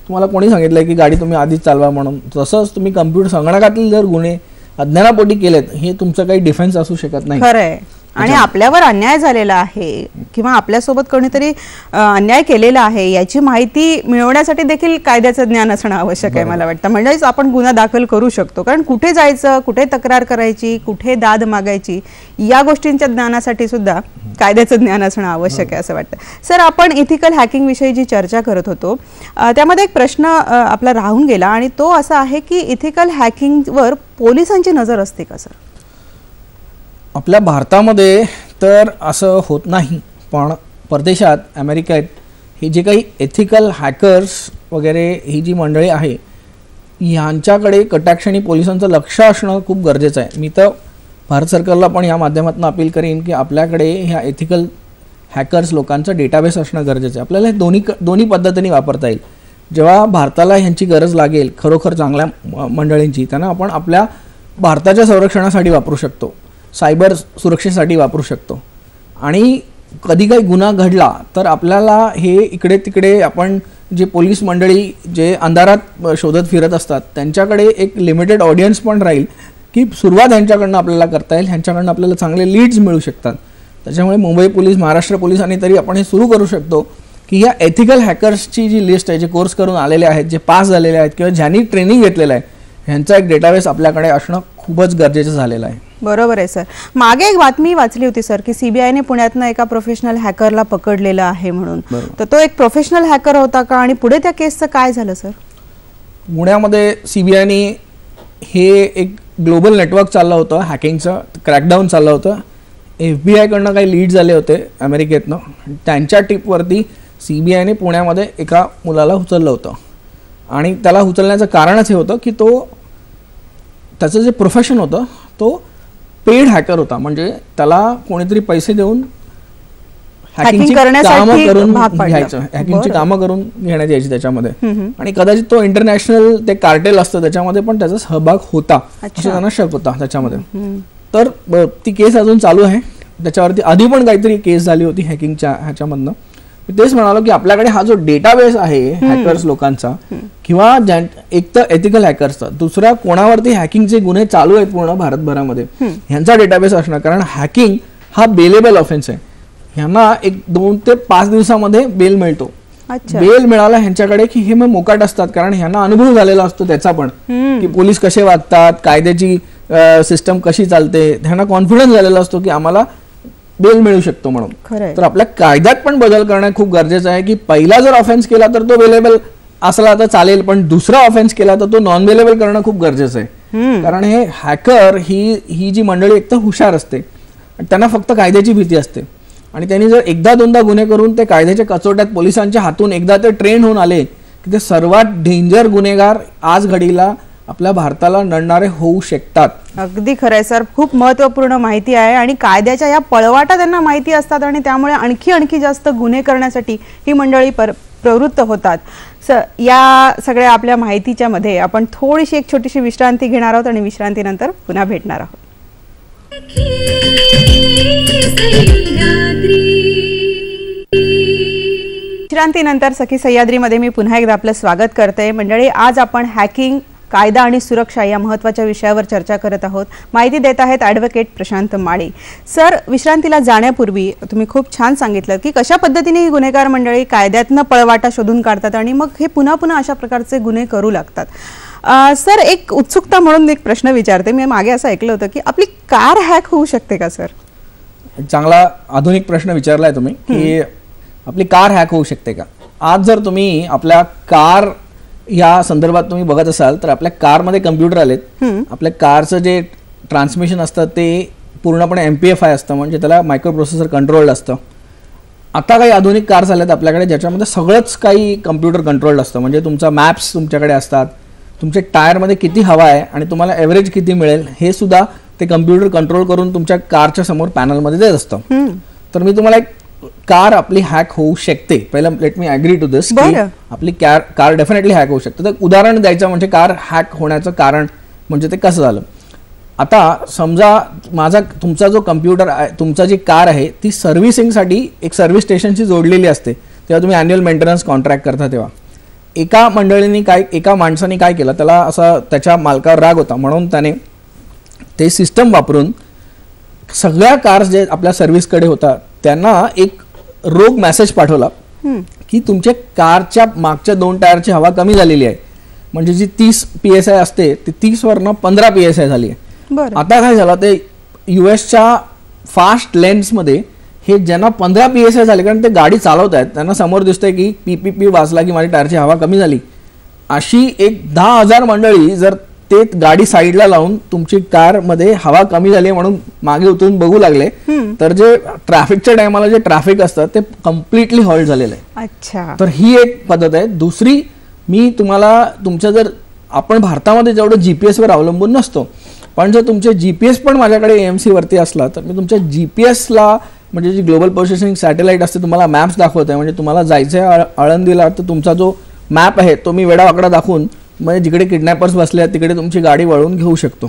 तुम्हाला कोणी सांगितलं आहे की गाडी तुम्ही आधीच चालवा म्हणून? तसंच तुम्ही कम्प्युटर संगणकातील जर गुन्हे अज्ञानापोटी केलेत, हे तुमचं काही डिफेन्स असू शकत नाही. खरं आहे. आणि आपल्यावर अन्याय झालेला आहे किंवा आपल्यासोबत कोणीतरी अन्याय केलेला आहे याची माहिती मिळवण्यासाठी देखील कायद्याचं ज्ञान असणं आवश्यक आहे मला वाटतं. म्हणजेच आपण गुन्हा दाखल करू शकतो. कारण कुठे जायचं, कुठे तक्रार करायची, कुठे दाद मागायची, या गोष्टींच्या ज्ञानासाठी सुद्धा कायद्याचं ज्ञान असणं आवश्यक आहे असं वाटतं. सर, आपण इथिकल हॅकिंग विषयी जी चर्चा करत होतो त्यामध्ये एक प्रश्न आपला राहून गेला आणि तो असा आहे की इथिकल हॅकिंगवर पोलिसांची नजर असते का सर? आपल्या भारतामध्ये तर असं होत नाही, पण परदेशात, अमेरिकेत हे जे काही एथिकल हॅकर्स वगैरे ही जी मंडळी आहे ह्यांच्याकडे कटाक्ष आणि पोलिसांचं लक्ष असणं खूप गरजेचं आहे. मी तर भारत सरकारला पण या माध्यमातून अपील करीन की आपल्याकडे ह्या एथिकल हॅकर्स लोकांचं डेटाबेस असणं गरजेचं आहे. आपल्याला हे दोन्ही पद्धतीने वापरता येईल. जेव्हा भारताला ह्यांची गरज लागेल खरोखर चांगल्या मंडळींची, त्यांना आपण आपल्या भारताच्या संरक्षणासाठी वापरू शकतो, सायबर सुरक्षेसाठी वापरू शकतो. आणि कधी काही गुन्हा घडला तर आपल्याला हे इकडे तिकडे आपण जे पोलीस मंडळी जे अंधारात शोधत फिरत असतात त्यांच्याकडे एक लिमिटेड ऑडियन्स पण राहील की सुरुवात ह्यांच्याकडनं आपल्याला करता येईल, ह्यांच्याकडनं आपल्याला चांगले लीड्स मिळू शकतात. त्याच्यामुळे मुंबई पोलीस, महाराष्ट्र पोलिसांनी तरी आपण हे सुरू करू शकतो की ह्या एथिकल हॅकर्सची जी लिस्ट आहे, जे कोर्स करून आलेले आहेत, जे पास झालेले आहेत किंवा ज्यांनी ट्रेनिंग घेतलेलं आहे, ह्यांचा एक डेटाबेस आपल्याकडे असणं खूपच गरजेचं झालेलं आहे. बरोबर आहे सर. मागे एक बातमी वाचली होती सर की CBIने पुण्यातनं एका प्रोफेशनल हॅकरला पकडलेलं आहे म्हणून. तर तो एक प्रोफेशनल हॅकर होता का आणि पुढे त्या केसचं काय झालं सर? पुण्यामध्ये CBIने हे एक ग्लोबल नेटवर्क चाललं होतं, हॅकिंगचं क्रॅकडाऊन चाललं होतं. FBI कडनं काही लीड झाले होते अमेरिकेतनं. त्यांच्या टिपवरती CBIने पुण्यामध्ये एका मुलाला उचललं होतं. आणि त्याला उचलण्याचं कारणच हे होतं की त्याचं जे प्रोफेशन होतं तो पेड हॅकर होता. म्हणजे त्याला कोणीतरी पैसे देऊन हॅकिंगची कामं करून घ्यायचं, हॅकिंगची कामं करून घेण्यात यायची त्याच्यामध्ये. आणि कदाचित तो इंटरनॅशनल ते कार्टेल असतं त्याच्यामध्ये पण त्याचा सहभाग होता असं त्यांना शक होता त्याच्यामध्ये. तर ती केस अजून चालू आहे. त्याच्यावरती आधी पण काहीतरी केस झाली होती हॅकिंगच्या ह्याच्यामधनं. मी तेच म्हणालो की आपल्याकडे हा जो डेटाबेस आहे हॅकर्स लोकांचा किंवा एक तर एथिकल हॅकर्सचा, दुसरा कोणावरती हॅकिंगचे गुन्हे चालू आहेत पूर्ण भारतभरामध्ये, ह्यांचा डेटाबेस असणं. कारण हॅकिंग हा बेलेबल ऑफेन्स आहे. ह्यांना एक 2 ते 5 दिवसामध्ये बेल मिळतो. अच्छा. बेल मिळाला ह्यांच्याकडे की हे मग मोकाट असतात, कारण ह्यांना अनुभव झालेला असतो त्याचा पण, की पोलीस कसे वागतात, कायद्याची सिस्टम कशी चालते, ह्यांना कॉन्फिडन्स झालेला असतो की आम्हाला बेल मिळू शकतो म्हणून. खरंय. तर आपल्या कायद्यात पण बदल करणं खूप गरजेचं आहे, की पहिला जर ऑफेन्स केला तर तो बेलेबल असला तर चालेल, पण दुसरा ऑफेन्स केला तर तो नॉन बेलेबल करणं खूप गरजेचं आहे. कारण हे हॅकर ही जी मंडळी एक तर हुशार असते, त्यांना फक्त कायद्याची भीती असते, आणि त्यांनी जर एकदा दोनदा गुन्हे करून ते कायद्याच्या कचोट्यात पोलिसांच्या हातून एकदा ते ट्रेन होऊन आले की ते सर्वात डेंजर गुन्हेगार आज घडीला आपल्या भारताला नडणारे होऊ शकतात. अगदी खरंय सर, खूप महत्त्वपूर्ण माहिती आहे आणि कायद्याच्या या पळवाटा त्यांना माहिती असतात आणि त्यामुळे आणखी जास्त गुन्हे करण्यासाठी ही मंडळी प्रवृत्त होतात. या सगळ्या आपल्या माहितीच्या मध्ये आपण थोडीशी एक छोटीशी विश्रांती घेणार आहोत आणि विश्रांतीनंतर पुन्हा भेटणार आहोत. विश्रांतीनंतर सखी सह्याद्रीमध्ये मी पुन्हा एकदा आपलं स्वागत करते. मंडळी, आज आपण हॅकिंग, कायदा आणि सुरक्षा या महत्त्वाच्या विषयावर चर्चा करत आहोत. माहिती देत आहेत ॲडव्होकेट प्रशांत माळी सर. विश्रांतीला जाण्यापूर्वी तुम्ही खूप छान सांगितलं की कशा पद्धतीने ही गुन्हेगार मंडळी कायद्यातनं पळवाटा शोधून काढतात आणि मग हे पुन्हा अशा प्रकारचे गुन्हे करू लागतात. सर, एक उत्सुकता म्हणून एक प्रश्न विचारते. मी मागे असं ऐकलं होतं की आपली कार हॅक होऊ शकते का सर? चांगला आधुनिक प्रश्न विचारलाय तुम्ही, की आपली कार हॅक होऊ शकते का. आज जर तुम्ही आपल्या कार या संदर्भात तुम्ही बघत असाल तर आपल्या कारमध्ये कम्प्युटर आलेत. आपल्या कारचं जे ट्रान्समिशन असतं ते पूर्णपणे MPFI असतं, म्हणजे त्याला मायक्रो प्रोसेसर कंट्रोल्ड असतं. आता काही आधुनिक कार्स आलेत आपल्याकडे ज्याच्यामध्ये सगळंच काही कम्प्युटर कंट्रोल्ड असतं, म्हणजे तुमचा मॅप्स तुमच्याकडे असतात, तुमच्या टायरमध्ये किती हवा आहे आणि तुम्हाला एव्हरेज किती मिळेल हे सुद्धा ते कम्प्युटर कंट्रोल करून तुमच्या कारच्या समोर पॅनलमध्ये देत असतं. तर मी तुम्हाला एक कार आपली हॅक होऊ शकते, पहिलं लेट मी ॲग्री टू दिस, आपली कार डेफिनेटली हॅक होऊ शकते. तर उदाहरण द्यायचं म्हणजे कार हॅक होण्याचं कारण म्हणजे ते कसं झालं. आता समजा तुमचा जो कम्प्युटर आहे, तुमचा जी कार आहे ती सर्व्हिसिंगसाठी एक सर्व्हिस स्टेशनशी जोडलेली असते. तेव्हा तुम्ही ॲन्युअल मेंटेनन्स कॉन्ट्रॅक्ट करता, तेव्हा एका माणसाने काय केलं, त्याला असा त्याच्या मालकावर राग होता म्हणून त्याने ते सिस्टम वापरून सगळ्या कार्स जे आपल्या सर्व्हिसकडे होता त्यांना एक रोग मेसेज पाठवला की तुमच्या कारच्या मागच्या 2 टायरची हवा कमी झालेली आहे. म्हणजे जी 30 PSI असते ती 30 वरनं 15 PSI झाली आहे. आता काय झालं, ते US फास्ट लेन्समध्ये हे ज्यांना 15 PSI झाले, कारण ते गाडी चालवत आहेत, त्यांना समोर दिसतंय की PPP वाजला की माझी टायरची हवा कमी झाली. अशी एक 10,000 मंडळी जर ते गाडी साईडला लावून तुमची कारमध्ये हवा कमी झाली म्हणून मागे उतरून बघू लागले तर जे ट्रॅफिकच्या टायमाला जे ट्रॅफिक असतं ते कम्प्लिटली हॉल्ट झालेलं आहे. अच्छा. तर ही एक पद्धत आहे. दुसरी, मी तुम्हाला तुमच्या जर आपण भारतामध्ये जेवढं GPS वर अवलंबून नसतो, पण जर तुमचे GPS पण माझ्याकडे AMC वरती असला तर मी तुमच्या GPS ला, म्हणजे जी ग्लोबल पोझिशनिंग सॅटेलाइट असते, तुम्हाला मॅप्स दाखवत आहे. म्हणजे तुम्हाला जायचं आहे आळंदीला तर तुमचा जो मॅप आहे तो मी वेडावाकडा दाखवून म्हणजे जिकडे किडनॅपर्स बसले आहेत तिकडे तुमची गाडी वळवून घेऊ शकतो.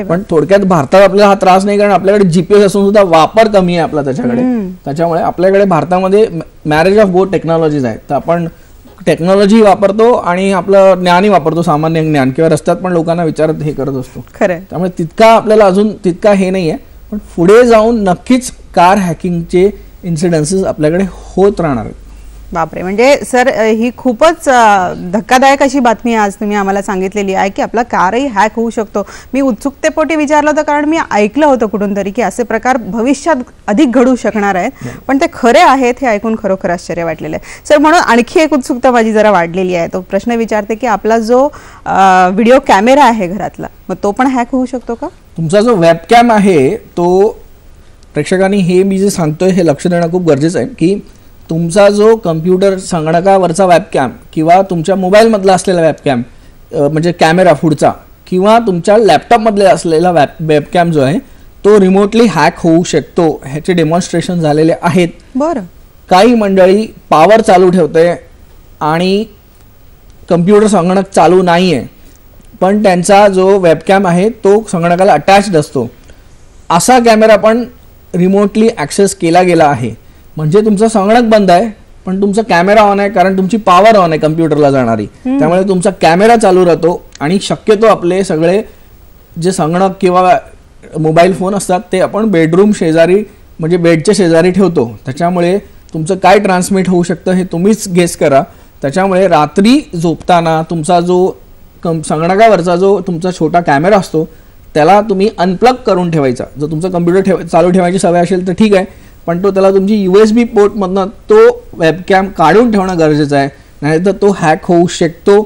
पण थोडक्यात भारतात आपल्याला हा त्रास नाही, कारण आपल्याकडे GPS असून सुद्धा वापर कमी आहे आपला त्याच्याकडे. त्याच्यामुळे आपल्याकडे भारतामध्ये मॅरेज ऑफ बोथ टेक्नॉलॉजीज आहेत. तर आपण टेक्नॉलॉजी वापरतो आणि आपलं ज्ञानही वापरतो, सामान्य ज्ञान, किंवा रस्त्यात पण लोकांना विचारत हे करत असतो. त्यामुळे तितका आपल्याला अजून तितका हे नाही आहे, पण पुढे जाऊन नक्कीच कार हॅकिंगचे इन्सिडेन्सेस आपल्याकडे होत राहणार आहेत. बापरे, म्हणजे सर ही खूपच धक्कादायक अशी बातमी आज तुम्ही आम्हाला सांगितलेली आहे की आपला कारही हॅक होऊ शकतो. मी उत्सुकतेपोटी विचारलं होतं कारण मी ऐकलं होतं कुठून तरी की असे प्रकार भविष्यात अधिक घडू शकणार आहेत, पण ते खरे आहेत हे ऐकून खरोखर आश्चर्य वाटलेलं आहे. सर, म्हणून आणखी एक उत्सुकता माझी जरा वाढलेली आहे. तो प्रश्न विचारते की आपला जो व्हिडिओ कॅमेरा आहे घरातला, मग तो पण हॅक होऊ शकतो का? तुमचा जो वेबकॅम आहे तो, प्रेक्षकांनी हे मी जे सांगतोय हे लक्ष देणं खूप गरजेचं आहे की तुमचा जो कम्प्युटर संगणकावरचा वेबकॅम किंवा तुमच्या मोबाईलमधला असलेला वेबकॅम, म्हणजे कॅमेरा पुढचा, किंवा तुमच्या लॅपटॉपमधले असलेला वेबकॅम जो आहे तो रिमोटली हॅक होऊ शकतो. ह्याचे डेमॉन्स्ट्रेशन झालेले आहेत. बरं. काही मंडळी पॉवर चालू ठेवते आणि कम्प्युटर संगणक चालू नाही आहे, पण त्यांचा जो वेबकॅम आहे तो संगणकाला अटॅच्ड असतो. असा कॅमेरा पण रिमोटली ॲक्सेस केला गेला आहे. म्हणजे तुमचा संगणक बंद आहे पण तुमचा कॅमेरा ऑन आहे, कारण तुमची पॉवर ऑन आहे कम्प्युटरला जाणारी. त्यामुळे तुमचा कॅमेरा चालू राहतो आणि शक्यतो आपले सगळे जे संगणक किंवा मोबाईल फोन असतात ते आपण बेडरूम शेजारी म्हणजे बेडच्या शेजारी ठेवतो, त्याच्यामुळे तुमचं काय ट्रान्समिट होऊ शकतं हे तुम्हीच गेस करा. त्याच्यामुळे रात्री झोपताना तुमचा जो संगणकावरचा जो तुमचा छोटा कॅमेरा असतो त्याला तुम्ही अनप्लग करून ठेवायचा. जर तुमचा कम्प्युटर चालू ठेवायची सवय असेल तर ठीक आहे, पण त्याला तुमची USB पोर्टमधनं तो वेबकॅम काढून ठेवणं गरजेचं आहे, नाहीतर तो हॅक होऊ शकतो.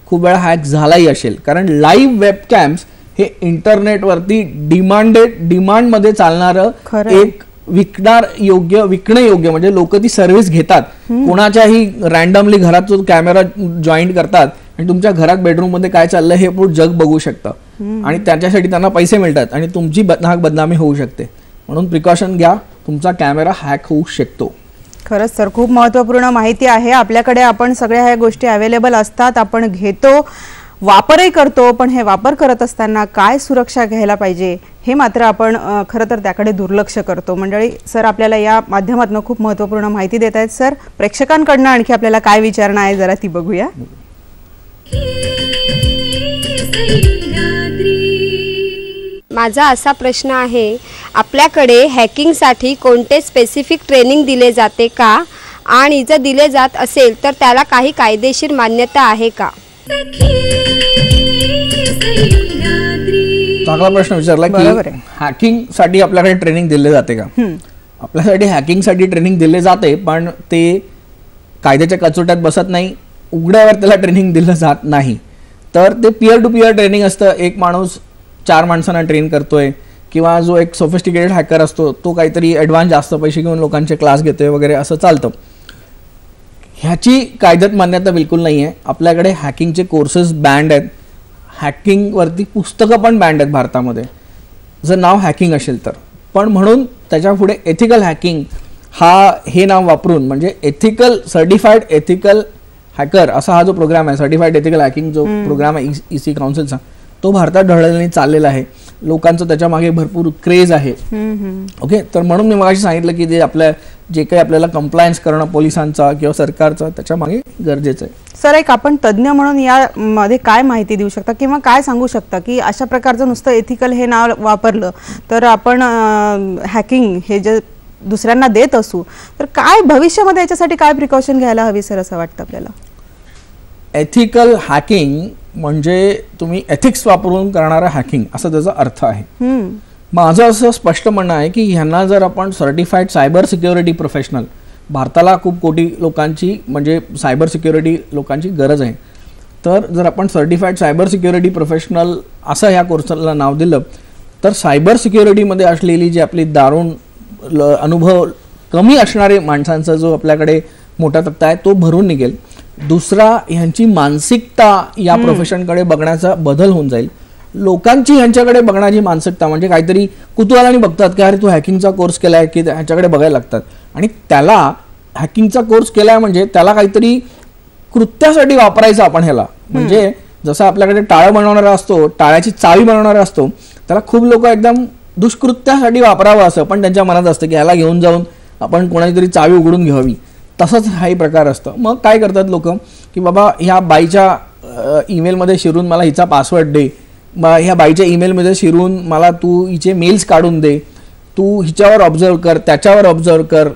खूप वेळा हॅक झालाही असेल, कारण लाईव्ह वेबकॅम्स हे इंटरनेटवरती डिमांडमध्ये चालणारं एक विकणं योग्य म्हणजे लोक ती सर्व्हिस घेतात. कोणाच्याही रॅन्डमली घरात तो कॅमेरा जॉईंट करतात आणि तुमच्या घरात बेडरूम मध्ये काय चाललंय हे पूर्ण जग बघू शकतं आणि त्याच्यासाठी त्यांना पैसे मिळतात आणि तुमची बदनामी होऊ शकते. म्हणून प्रिकॉशन घ्या, तुमचा कॅमेरा हॅक होऊ शकतो. खरंच सर, खूप महत्त्वपूर्ण माहिती आहे. आपल्याकडे आपण सगळ्या ह्या गोष्टी अवेलेबल असतात, आपण घेतो, वापरही करतो, पण हे वापर करत असताना काय सुरक्षा घ्यायला पाहिजे हे मात्र आपण खरं तर त्याकडे दुर्लक्ष करतो. मंडळी, सर आपल्याला या माध्यमातून खूप महत्त्वपूर्ण माहिती देत आहेत. सर, प्रेक्षकांकडनं आणखी आपल्याला काय विचारणं आहे जरा ती बघूया. माझा असा प्रश्न आहे, आपल्याकडे हॅकिंगसाठी कोणते स्पेसिफिक ट्रेनिंग दिले जाते का, आणि जर दिले जात असेल तर त्याला काही कायदेशीर मान्यता आहे का? चांगला प्रश्न विचारला की हॅकिंगसाठी आपल्याकडे ट्रेनिंग दिले जाते का. आपल्यासाठी हॅकिंगसाठी ट्रेनिंग दिले जाते, पण ते कायद्याच्या कचोट्यात बसत नाही, उघड्यावर त्याला ट्रेनिंग दिलं जात नाही. तर ते पीअर टू पीअर ट्रेनिंग असतं. एक माणूस 4 माणसांना ट्रेन करतोय, किंवा जो एक सोफिस्टिकेटेड हॅकर असतो तो काहीतरी ॲडव्हान्स जास्त पैसे घेऊन लोकांचे क्लास घेतोय वगैरे असं चालतं. ह्याची कायद्यात मान्यता बिलकुल नाही आहे. आपल्याकडे हॅकिंगचे कोर्सेस बँड आहेत, हॅकिंगवरती पुस्तकं पण बँड आहेत भारतामध्ये, जर नाव हॅकिंग असेल तर. पण म्हणून त्याच्या पुढे एथिकल हॅकिंग हे नाव वापरून, म्हणजे एथिकल सर्टिफाईड एथिकल हॅकर असा हा जो प्रोग्राम आहे, सर्टिफाईड एथिकल हॅकिंग जो प्रोग्राम आहे EC काउन्सिलचा, तो भारतात ढळलेला चाललेला आहे. लोकांचं त्याच्या मागे भरपूर क्रेज आहे. ओके, तर म्हणून मी मगाशी सांगितलं की जे काही आपल्याला कंप्लायन्स करणं पोलिसांचा किंवा सरकारचा त्याच्या मागे गरजेचं आहे. सर, एक आपण तज्ज्ञ म्हणून यामध्ये काय माहिती देऊ शकता किंवा काय सांगू शकता की अशा प्रकारचं नुसतं एथिकल हे नाव वापरलं तर आपण हॅकिंग हे जे दुसऱ्यांना देत असू तर काय भविष्यामध्ये याच्यासाठी काय प्रिकॉशन घ्यायला हवी सर, असं वाटतं आपल्याला? एथिकल हॅकिंग म्हणजे तुम्ही एथिक्स वापरून करणारा हॅकिंग असा त्याचा अर्थ आहे. माझं असं स्पष्ट म्हणणं आहे की ह्यांना जर आपण सर्टिफाईड सायबर सिक्युरिटी प्रोफेशनल, भारताला खूप कोटी लोकांची म्हणजे सायबर सिक्युरिटी लोकांची गरज आहे, तर जर आपण सर्टिफाईड सायबर सिक्युरिटी प्रोफेशनल असं ह्या कोर्सला नाव दिलं तर सायबर सिक्युरिटीमध्ये असलेली जी आपली दारुण अनुभव कमी असणारे माणसांचा जो आपल्याकडे मोठा तक्ता आहे तो भरून निघेल. दुसरा, ह्यांची मानसिकता या प्रोफेशनकडे बघण्याचा बदल होऊन जाईल. लोकांची ह्यांच्याकडे बघण्याची मानसिकता म्हणजे काहीतरी कुतूहलाने बघतात की अरे तू हॅकिंगचा कोर्स केलाय की ह्याच्याकडे बघायला लागतात. आणि त्याला हॅकिंगचा कोर्स केलाय म्हणजे त्याला काहीतरी कृत्यासाठी वापरायचं आपण ह्याला. म्हणजे जसं आपल्याकडे टाळं बनवणारा असतो, टाळ्याची चावी बनवणारा असतो, त्याला खूप लोक एकदम दुष्कृत्यासाठी वापरावं असं पण त्यांच्या मनात असतं की ह्याला घेऊन जाऊन आपण कोणाची तरी चावी उघडून घ्यावी. तसंच हाही प्रकार असतं. मग काय करतात लोक की बाबा ह्या बाईच्या ईमेलमध्ये शिरून मला हिचा पासवर्ड दे, मग ह्या बाईच्या ईमेलमध्ये शिरून मला तू हिचे मेल्स काढून दे, तू हिच्यावर ऑब्झर्व कर, त्याच्यावर ऑब्झर्व कर,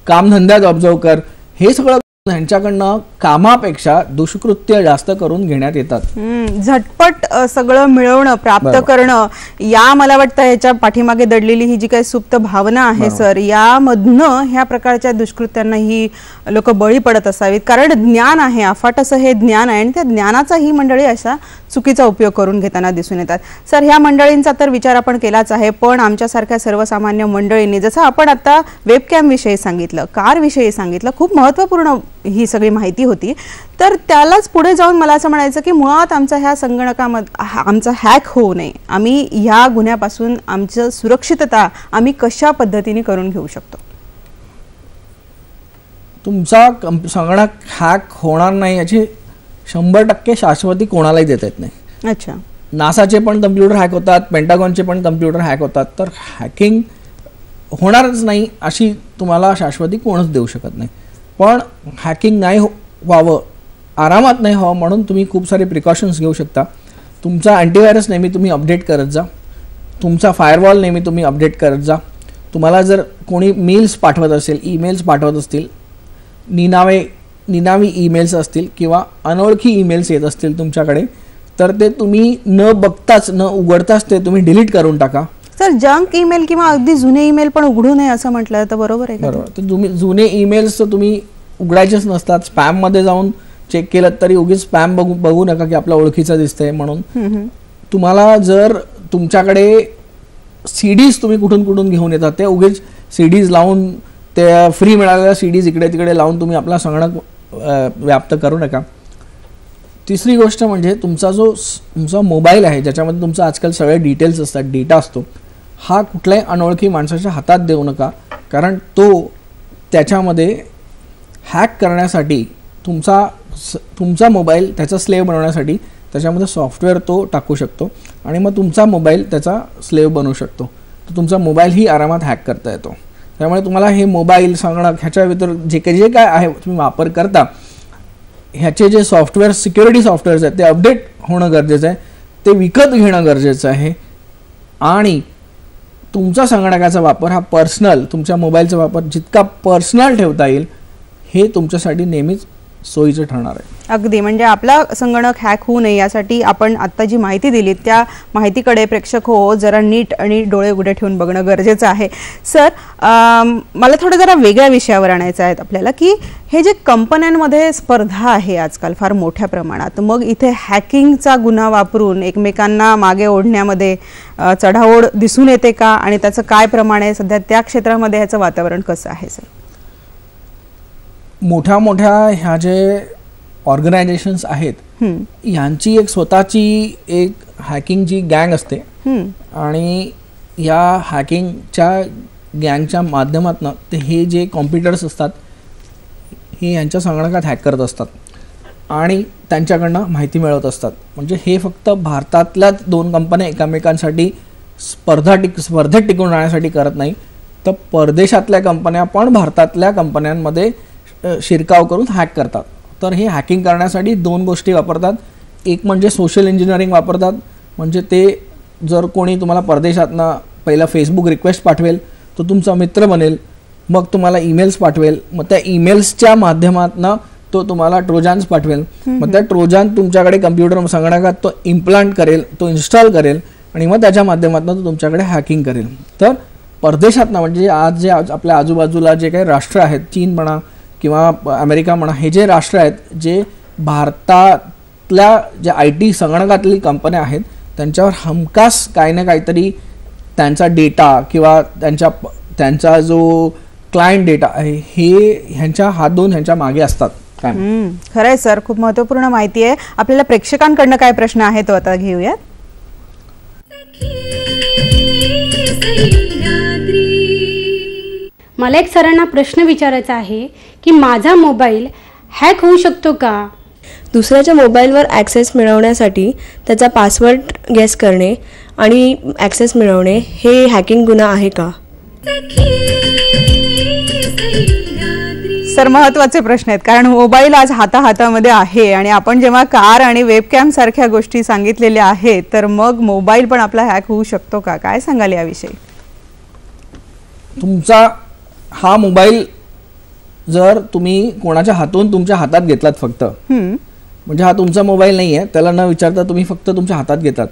कामधंद्यात ऑब्झर्व कर. हे सगळं ह्यांच्याकडनं कामापेक्षा दुष्कृत्य जास्त करून घेण्यात येतात. झटपट सगळं मिळवणं, प्राप्त करणं, या मला वाटतं ह्याच्या पाठीमागे दडलेली ही जी काही सुप्त भावना आहे सर, यामधनं ह्या प्रकारच्या दुष्कृत्यांना ही लोक बळी पडत असावीत. कारण ज्ञान आहे, अफाट असं हे ज्ञान आहे आणि त्या ज्ञानाचा ही मंडळी असा चुकीचा उपयोग करून घेताना दिसून येतात. सर, ह्या मंडळींचा तर विचार आपण केलाच आहे, पण आमच्यासारख्या सर्वसामान्य मंडळींनी जसं आपण आता वेबकॅम विषयी सांगितलं, कार विषयी सांगितलं, खूप महत्त्वपूर्ण ही सगळी माहिती होती, तर त्यालाच पुढे जाऊन मला असं म्हणायचं की मुळात आमचा ह्या संगणकामध्ये आमचा हॅक होऊ नये, आम्ही ह्या गुन्ह्यापासून आमचं सुरक्षितता आम्ही कशा पद्धतीने करून घेऊ शकतो? तुमचा संगणक हॅक होणार नाही याची 100% शाश्वती कोणालाही देता येत नाही. अच्छा, नासाचे पण कम्प्युटर हॅक होतात, पेंटागॉनचे पण कम्प्युटर हॅक होतात, तर हॅकिंग होणारच नाही अशी तुम्हाला शाश्वती कोणच देऊ शकत नाही. पण हॅकिंग नाही व्हावं, आरामात नाही व्हावं म्हणून तुम्ही खूप सारे प्रिकॉशन्स घेऊ शकता. तुमचा अँटीव्हायरस नेहमी तुम्ही अपडेट करत जा, तुमचा फायरवॉल नेहमी तुम्ही अपडेट करत जा, तुम्हाला जर कोणी मेल्स पाठवत असेल, ईमेल्स पाठवत असतील, निनावी ईमेल्स असतील किंवा अनोळखी ईमेल्स येत असतील तुमच्याकडे, तर ते तुम्ही न बघताच न उघडताच ते तुम्ही डिलीट करून टाका. सर, जंक ईमेल किंवा अगदी जुने ईमेल पण उघडू नये असं म्हटलं तर बरोबर आहे का? बरोबर. तर तुम्ही जुने ईमेल्स तर तुम्ही उघडायचेच नसतात. स्पॅममध्ये जाऊन चेक केलं तरी उगीच स्पॅम बघू नका की आपल्या ओळखीचं दिसतंय म्हणून. तुम्हाला जर तुमच्याकडे सीडीज तुम्ही कुठून घेऊन येतात, ते उगीच सीडीज लावून त्या फ्री मिळालेल्या सीडीज इकडे तिकडे लावून तुम्ही आपला संगणक व्याप्त करू नका. तिसरी गोष्ट म्हणजे तुमचा मोबाईल आहे ज्याच्यामध्ये तुमचं आजकाल सगळे डिटेल्स असतात, डेटा असतो, हा कुठल्याही अनोळखी माणसाच्या हातात देऊ नका. कारण तो त्याच्यामध्ये हॅक करण्यासाठी तुमचा मोबाईल त्याचा स्लेव्ह बनवण्यासाठी त्याच्यामध्ये सॉफ्टवेअर तो टाकू शकतो आणि मग तुमचा मोबाईल त्याचा स्लेव्ह बनवू शकतो. तर तुमचा मोबाईलही आरामात हॅक करता येतो. त्यामुळे तुम्हाला हे मोबाईल, संगणक ह्याच्या व्यतिरिक्त जे काय आहे तुम्ही वापर करता, ह्याचे जे सॉफ्टवेअर, सिक्युरिटी सॉफ्टवेअर्स आहेत ते अपडेट होणं गरजेचं आहे, ते विकत घेणं गरजेचं आहे. आणि तुमचा संगणकाचा वापर हा पर्सनल, तुमच्या मोबाईलचा वापर जितका पर्सनल ठेवता येईल हे तुमच्यासाठी नेहमीच सोयीचं ठरणार आहे. अगदी, म्हणजे आपला संगणक हॅक होऊ नये यासाठी आपण आता जी माहिती दिली त्या माहितीकडे प्रेक्षक हो जरा नीट आणि डोळे उघडे ठेवून बघणं गरजेचं आहे. सर, मला थोडं जरा वेगळ्या विषयावर आणायचं आहे आपल्याला, की हे जे कंपन्यांमध्ये स्पर्धा आहे आजकाल फार मोठ्या प्रमाणात, मग इथे हॅकिंगचा गुन्हा वापरून एकमेकांना मागे ओढण्यामध्ये चढाओढ दिसून येते का, आणि त्याचं काय प्रमाण आहे सध्या त्या क्षेत्रामध्ये, ह्याचं वातावरण कसं आहे सर? मोठ्या ह्या जे ऑर्गनायझेशन्स आहेत यांची एक स्वतःची एक हॅकिंगची गँग असते आणि या हॅकिंगच्या गँगच्या माध्यमातून ते हे जे कॉम्प्युटर्स असतात हे यांच्या संगणकात हॅक करत असतात आणि त्यांच्याकडनं माहिती मिळवत असतात. म्हणजे हे फक्त भारतातल्याच दोन कंपन्या एकमेकांसाठी स्पर्धेत टिकून राहण्यासाठी करत नाही, तर परदेशातल्या कंपन्या पण भारतातल्या कंपन्यांमध्ये शिरकाव करून हॅक करतात. तर हे हॅकिंग करण्यासाठी दोन गोष्टी वापरतात. एक म्हणजे सोशल इंजिनिअरिंग वापरतात. म्हणजे ते जर कोणी तुम्हाला परदेशातनं पहिला फेसबुक रिक्वेस्ट पाठवेल, तो तुमचा मित्र बनेल, मग तुम्हाला ईमेल्स पाठवेल, मग त्या ईमेल्सच्या माध्यमातून तो तुम्हाला ट्रोजन्स पाठवेल, मग त्या ट्रोजन तुमच्याकडे कम्प्युटर संगणकात तो इम्प्लांट करेल, तो इन्स्टॉल करेल आणि मग त्याच्या माध्यमातून तो तुमच्याकडे हॅकिंग करेल. तर परदेशातनं म्हणजे आज जे आपल्या आजूबाजूला जे काही राष्ट्र आहेत, चीन म्हणा किंवा अमेरिका म्हणा, हे जे राष्ट्र आहेत जे भारतातल्या ज्या IT संगणकातली कंपन्या आहेत त्यांच्यावर हमखास काही ना काहीतरी त्यांचा डेटा किंवा त्यांचा जो क्लायंट डेटा आहे हे ह्यांच्या मागे असतात. खरं आहे सर, खूप महत्त्वपूर्ण माहिती आहे. आपल्याला प्रेक्षकांकडनं काय प्रश्न आहे तो आता घेऊयात. मला एक सरांना प्रश्न विचारायचा आहे की माझा मोबाईल हॅक होऊ शकतो का? दुसऱ्याच्या मोबाईलवर ॲक्सेस मिळवण्यासाठी त्याचा पासवर्ड गेस करणे आणि ॲक्सेस मिळवणे हे हॅकिंग गुन्हा आहे का? सर, महत्त्वाचे प्रश्न आहेत, कारण मोबाईल आज हातामध्ये आहे आणि आपण जेव्हा कार आणि वेबकॅम सारख्या गोष्टी सांगितलेल्या आहेत, तर मग मोबाईल पण आपला हॅक होऊ शकतो का? काय सांगाल याविषयी? तुमचा हा मोबाईल जर तुम्ही कोणाच्या हातून तुमच्या हातात घेतलात फक्त, म्हणजे हा तुमचा मोबाईल नाही आहे, त्याला न विचारता तुम्ही फक्त तुमच्या हातात घेतात.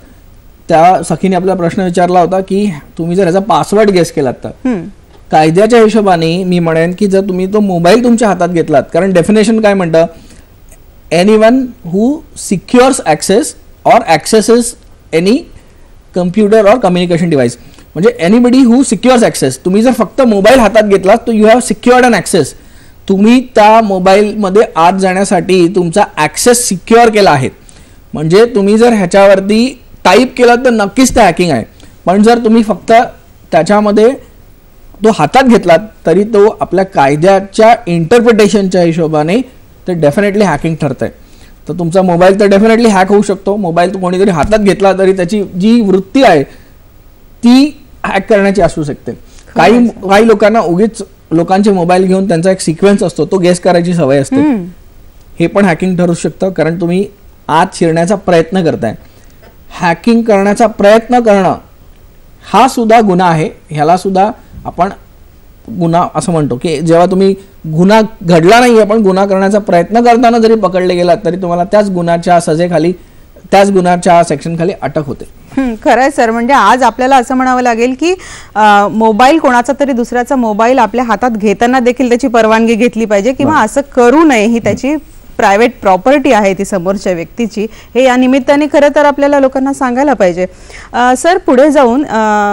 त्या सखीने आपला प्रश्न विचारला होता की तुम्ही जर याचा पासवर्ड गेस केलात तर कायद्याच्या हिशोबाने मी म्हणेन की जर तुम्ही तो मोबाईल तुमच्या हातात घेतलात, कारण डेफिनेशन काय म्हणतं, anyone who secures access or accesses any computer or communication device, म्हणजे एनीबडी हू सिक्युअर्स ॲक्सेस. तुम्ही जर फक्त मोबाईल हातात घेतलात तर you have secured an access. तुम्ही त्या मोबाईलमध्ये आत जाण्यासाठी तुमचा ॲक्सेस सिक्युअर केला आहे. म्हणजे तुम्ही जर ह्याच्यावरती टाईप केलं तर नक्कीच ते हॅकिंग आहे. पण जर तुम्ही फक्त त्याच्यामध्ये तो हातात घेतलात तरी तो आपल्या कायद्याच्या इंटरप्रिटेशनच्या हिशोबाने ते डेफिनेटली हॅकिंग ठरतं आहे. तर तुमचा मोबाईल तर डेफिनेटली हॅक होऊ शकतो. मोबाईल तो कोणीतरी हातात घेतला तरी त्याची जी वृत्ती आहे ती हॅक करण्याची असू शकते. काही लोकांना उगीच लोकांचे मोबाईल घेऊन त्यांचा एक सिक्वेन्स असतो तो गेस करायची सवय असते. हे पण हॅकिंग ठरू शकतं, कारण तुम्ही आत शिरण्याचा प्रयत्न करताय. हॅकिंग करण्याचा प्रयत्न करणं हा सुद्धा गुन्हा आहे. ह्याला सुद्धा आपण गुन्हा असं म्हणतो की जेव्हा तुम्ही गुन्हा घडला नाही आहे पण गुन्हा करण्याचा प्रयत्न करताना जरी पकडले गेलात तरी तुम्हाला त्याच गुन्ह्याच्या सजेखाली त्याच गुन्ह्याच्या सेक्शनखाली अटक होते. खरं आहे सर. म्हणजे आज आपल्याला असं म्हणावं लागेल की मोबाईल कोणाचा तरी दुसऱ्याचा मोबाईल आपल्या हातात घेताना देखील त्याची परवानगी घेतली पाहिजे किंवा असं करू नये. ही त्याची प्रायव्हेट प्रॉपर्टी आहे ती समोरच्या व्यक्तीची. हे या निमित्ताने खरं तर आपल्याला लोकांना सांगायला पाहिजे. सर पुढे जाऊन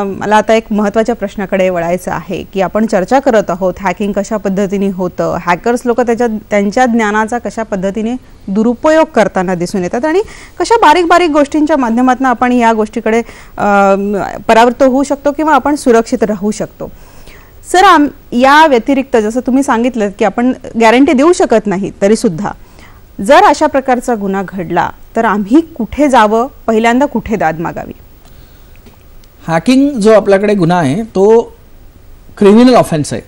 मला आता एक महत्त्वाच्या प्रश्नाकडे वळायचं आहे की आपण चर्चा करत आहोत हॅकिंग कशा पद्धतीने होतं, हॅकर्स लोक त्यांच्या ज्ञानाचा कशा पद्धतीने दुरुपयोग करताना दिसून येतात आणि कशा बारीक बारीक गोष्टींच्या माध्यमातून आपण या गोष्टीकडे परावृत्त होऊ शकतो किंवा आपण सुरक्षित राहू शकतो. सर या व्यतिरिक्त जसं तुम्ही सांगितलं की आपण गॅरंटी देऊ शकत नाही तरी सुद्धा जर अशा प्रकारचा गुन्हा घडला तर आम्ही कुठे जावं, पहिल्यांदा कुठे दाद मागावी? हॅकिंग जो आपल्याकडे गुन्हा आहे तो क्रिमिनल ऑफेन्स आहे.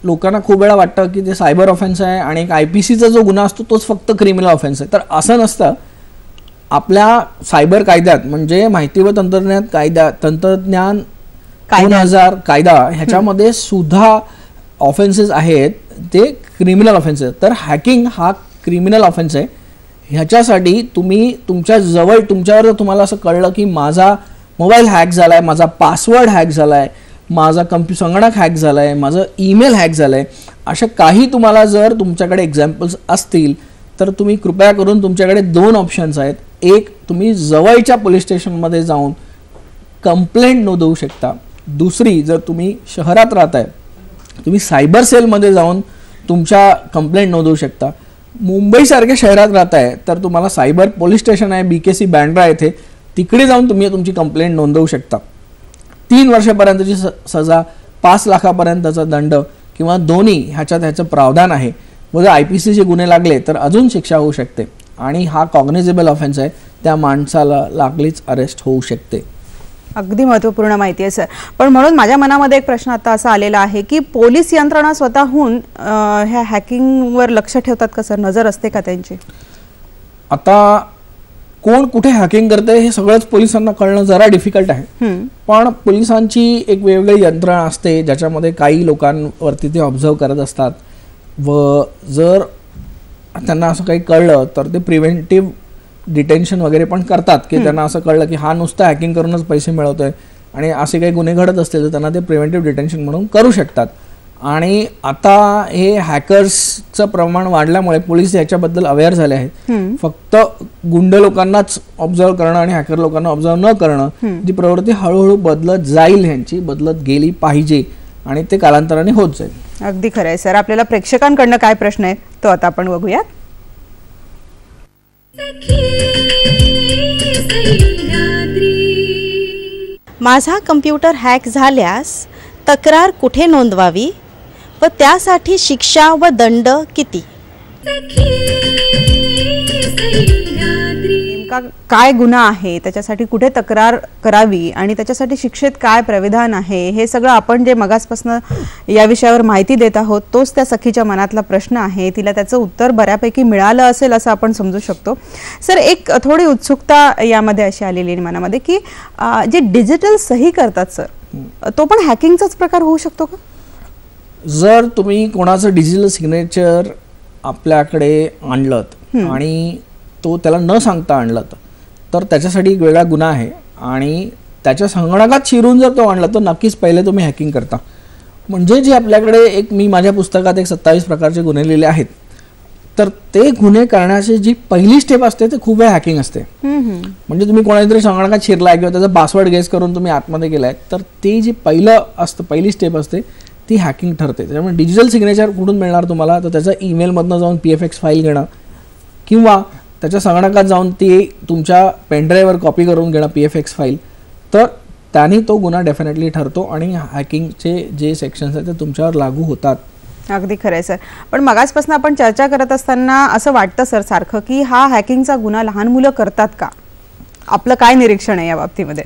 लोकांना खूप वेळा वाटतं की ते सायबर ऑफेन्स आहे आणि एक IPCचा जो गुन्हा असतो तोच फक्त क्रिमिनल ऑफेन्स आहे. तर असं नसतं. आपल्या सायबर कायद्यात म्हणजे माहिती व तंत्रज्ञान 2000 कायदा ह्याच्यामध्ये सुद्धा ऑफेन्सेस आहेत ते क्रिमिनल ऑफेन्सेस. तर हॅकिंग हा क्रिमिनल ऑफेन्स आहे. ह्याच्यासाठी तुम्ही तुमच्यावर जर तुम्हाला असं कळलं की माझा मोबाईल हॅक झाला आहे, माझा पासवर्ड हॅक झाला आहे, माझा संगणक हॅक झाला आहे, माझं ईमेल हॅक झालं आहे, अशा काही तुम्हाला जर तुमच्याकडे एक्झाम्पल्स असतील तर तुम्ही कृपया करून तुमच्याकडे 2 ऑप्शन्स आहेत. एक, तुम्ही जवळच्या पोलीस स्टेशनमध्ये जाऊन कंप्लेंट नोंदवू शकता. दुसरी, जर तुम्ही शहरात राहताय तुम्ही सायबर सेलमध्ये जाऊन तुमच्या कंप्लेंट नोंदवू शकता. मुंबईसारख्या शहरात राहताय तर तुम्हाला सायबर पोलीस स्टेशन आहे BKC बँड्रा येथे, तिकडे जाऊन तुम्ही तुमची कंप्लेंट नोंदवू शकता. 3 वर्षापर्यंतची सजा, 5 लाखापर्यंतचा दंड किंवा दोन्ही ह्याचं प्रावधान आहे. व जर IPCचे गुन्हे लागले तर अजून शिक्षा होऊ शकते आणि हा कॉग्निझेबल ऑफेन्स आहे. त्या माणसाला लागलीच अरेस्ट होऊ शकते. अगदी महत्त्वपूर्ण माहिती आहे सर. पण म्हणून माझ्या मनामध्ये एक प्रश्न आता असा आलेला आहे की पोलीस यंत्रणा स्वतःहून ह्या हॅकिंगवर लक्ष ठेवतात का सर? नजर असते का त्यांची? आता कोण कुठे हॅकिंग करते हे सगळंच पोलिसांना कळणं जरा डिफिकल्ट आहे. पण पोलिसांची एक वेगवेगळी यंत्रणा असते ज्याच्यामध्ये काही लोकांवरती ते ऑब्झर्व करत असतात व जर त्यांना असं काही कळलं तर ते प्रिव्हेंटिव्ह डिटेन्शन वगैरे पण करतात की त्यांना असं कळलं की हा नुसतं हॅकिंग करूनच पैसे मिळवतोय आणि असे काही गुन्हे घडत असतील तर त्यांना ते प्रिव्हेंटिव्ह डिटेन्शन म्हणून करू शकतात. आणि आता हे हॅकर्सचं प्रमाण वाढल्यामुळे पोलीस याच्याबद्दल अवेअर झाले आहेत. फक्त गुंड लोकांनाच ऑब्झर्व करणं आणि हॅकर लोकांना ऑब्झर्व न करणं जी प्रवृत्ती हळूहळू बदलत जाईल, ह्यांची बदलत गेली पाहिजे आणि ते कालांतराने होत जाईल. अगदी खरं आहे सर. आपल्याला प्रेक्षकांकडनं काय प्रश्न आहे तो आता आपण बघूयात. माझा कम्प्युटर हॅक झाल्यास तक्रार कुठे नोंदवावी व त्यासाठी शिक्षा व दंड किती? नेमका काय गुन्हा आहे, त्याच्यासाठी कुठे तक्रार करावी आणि त्याच्यासाठी शिक्षेत काय प्राविधान आहे, हे सगळं आपण जे मगासपासून या विषयावर माहिती देत आहोत तोच त्या सखीच्या मनातला प्रश्न आहे. तिला त्याचं उत्तर बऱ्यापैकी मिळालं असेल असं आपण समजू शकतो. सर एक थोडी उत्सुकता यामध्ये अशी आलेली आहे मनामध्ये की जे डिजिटल सही करतात सर तो पण हॅकिंगचाच प्रकार होऊ शकतो का? जर तुम्ही कोणाचं डिजिटल सिग्नेचर आपल्याकडे आणलं आणि तो त्याला न सांगता आणलं तर त्याच्यासाठी एक वेगळा गुन्हा आहे आणि त्याच्या संगणकात शिरून जर तो आणला तर नक्कीच पहिले तुम्ही हॅकिंग करता. म्हणजे जे आपल्याकडे मी माझ्या पुस्तकात 27 प्रकारचे गुन्हे लिहिले आहेत तर ते गुन्हे करण्याची जी पहिली स्टेप असते ते खूप वेळ हॅकिंग असते. म्हणजे तुम्ही कोणातरी संगणकात शिरलाय किंवा त्याचा पासवर्ड गेस करून तुम्ही आतमध्ये गेलाय तर ते जे पहिली स्टेप असते ती हॅकिंग ठरते. त्यामुळे डिजिटल सिग्नेचर कुठून मिळणार तुम्हाला तर त्याचा ईमेलमधनं जाऊन PFX फाईल घेणं किंवा त्याच्या संगणकात जाऊन ती तुमच्या पेनड्राईव्हवर कॉपी करून घेणं PFX फाईल, तर त्याने तो गुन्हा डेफिनेटली ठरतो आणि हॅकिंगचे जे सेक्शन्स आहेत ते तुमच्यावर लागू होतात. अगदी खरं आहे सर. पण मगासपासून आपण चर्चा करत असताना असं वाटतं सर सारखं की हा हॅकिंगचा गुन्हा लहान मुलं करतात का? आपलं काय निरीक्षण आहे या बाबतीमध्ये?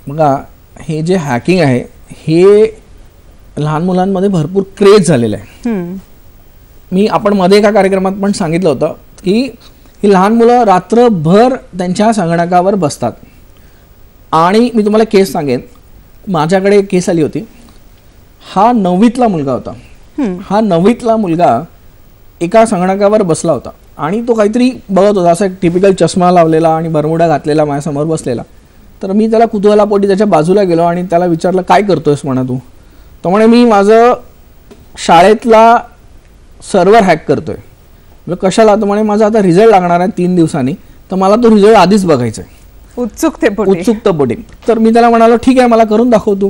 बघा, हे जे हॅकिंग आहे हे लहान मुलांमध्ये भरपूर क्रेज झालेलं आहे. आपण मध्ये एका कार्यक्रमात पण सांगितलं होतं की ही लहान मुलं रात्रभर त्यांच्या संगणकावर बसतात. आणि मी तुम्हाला केस सांगेन, माझ्याकडे एक केस आली होती हा 9वीतला मुलगा होता. हा 9वीतला मुलगा एका संगणकावर बसला होता आणि तो काहीतरी बघत होता, असा एक टिपिकल चष्मा लावलेला आणि बरमुडा घातलेला माझ्यासमोर बसलेला. तर मी त्याला कुतूहलापोटी त्याच्या बाजूला गेलो आणि त्याला विचारलं, काय करतोयस म्हणा तू? तो म्हणे, मी माझं शाळेतला सर्व्हर हॅक करतोय. कशाला? तर म्हणे, माझा आता रिझल्ट लागणार आहे 3 दिवसांनी, तर मला तो रिझल्ट आधीच बघायचा आहे. उत्सुकतेपोटी. तर मी त्याला म्हणालो, ठीक आहे, मला करून दाखव तू.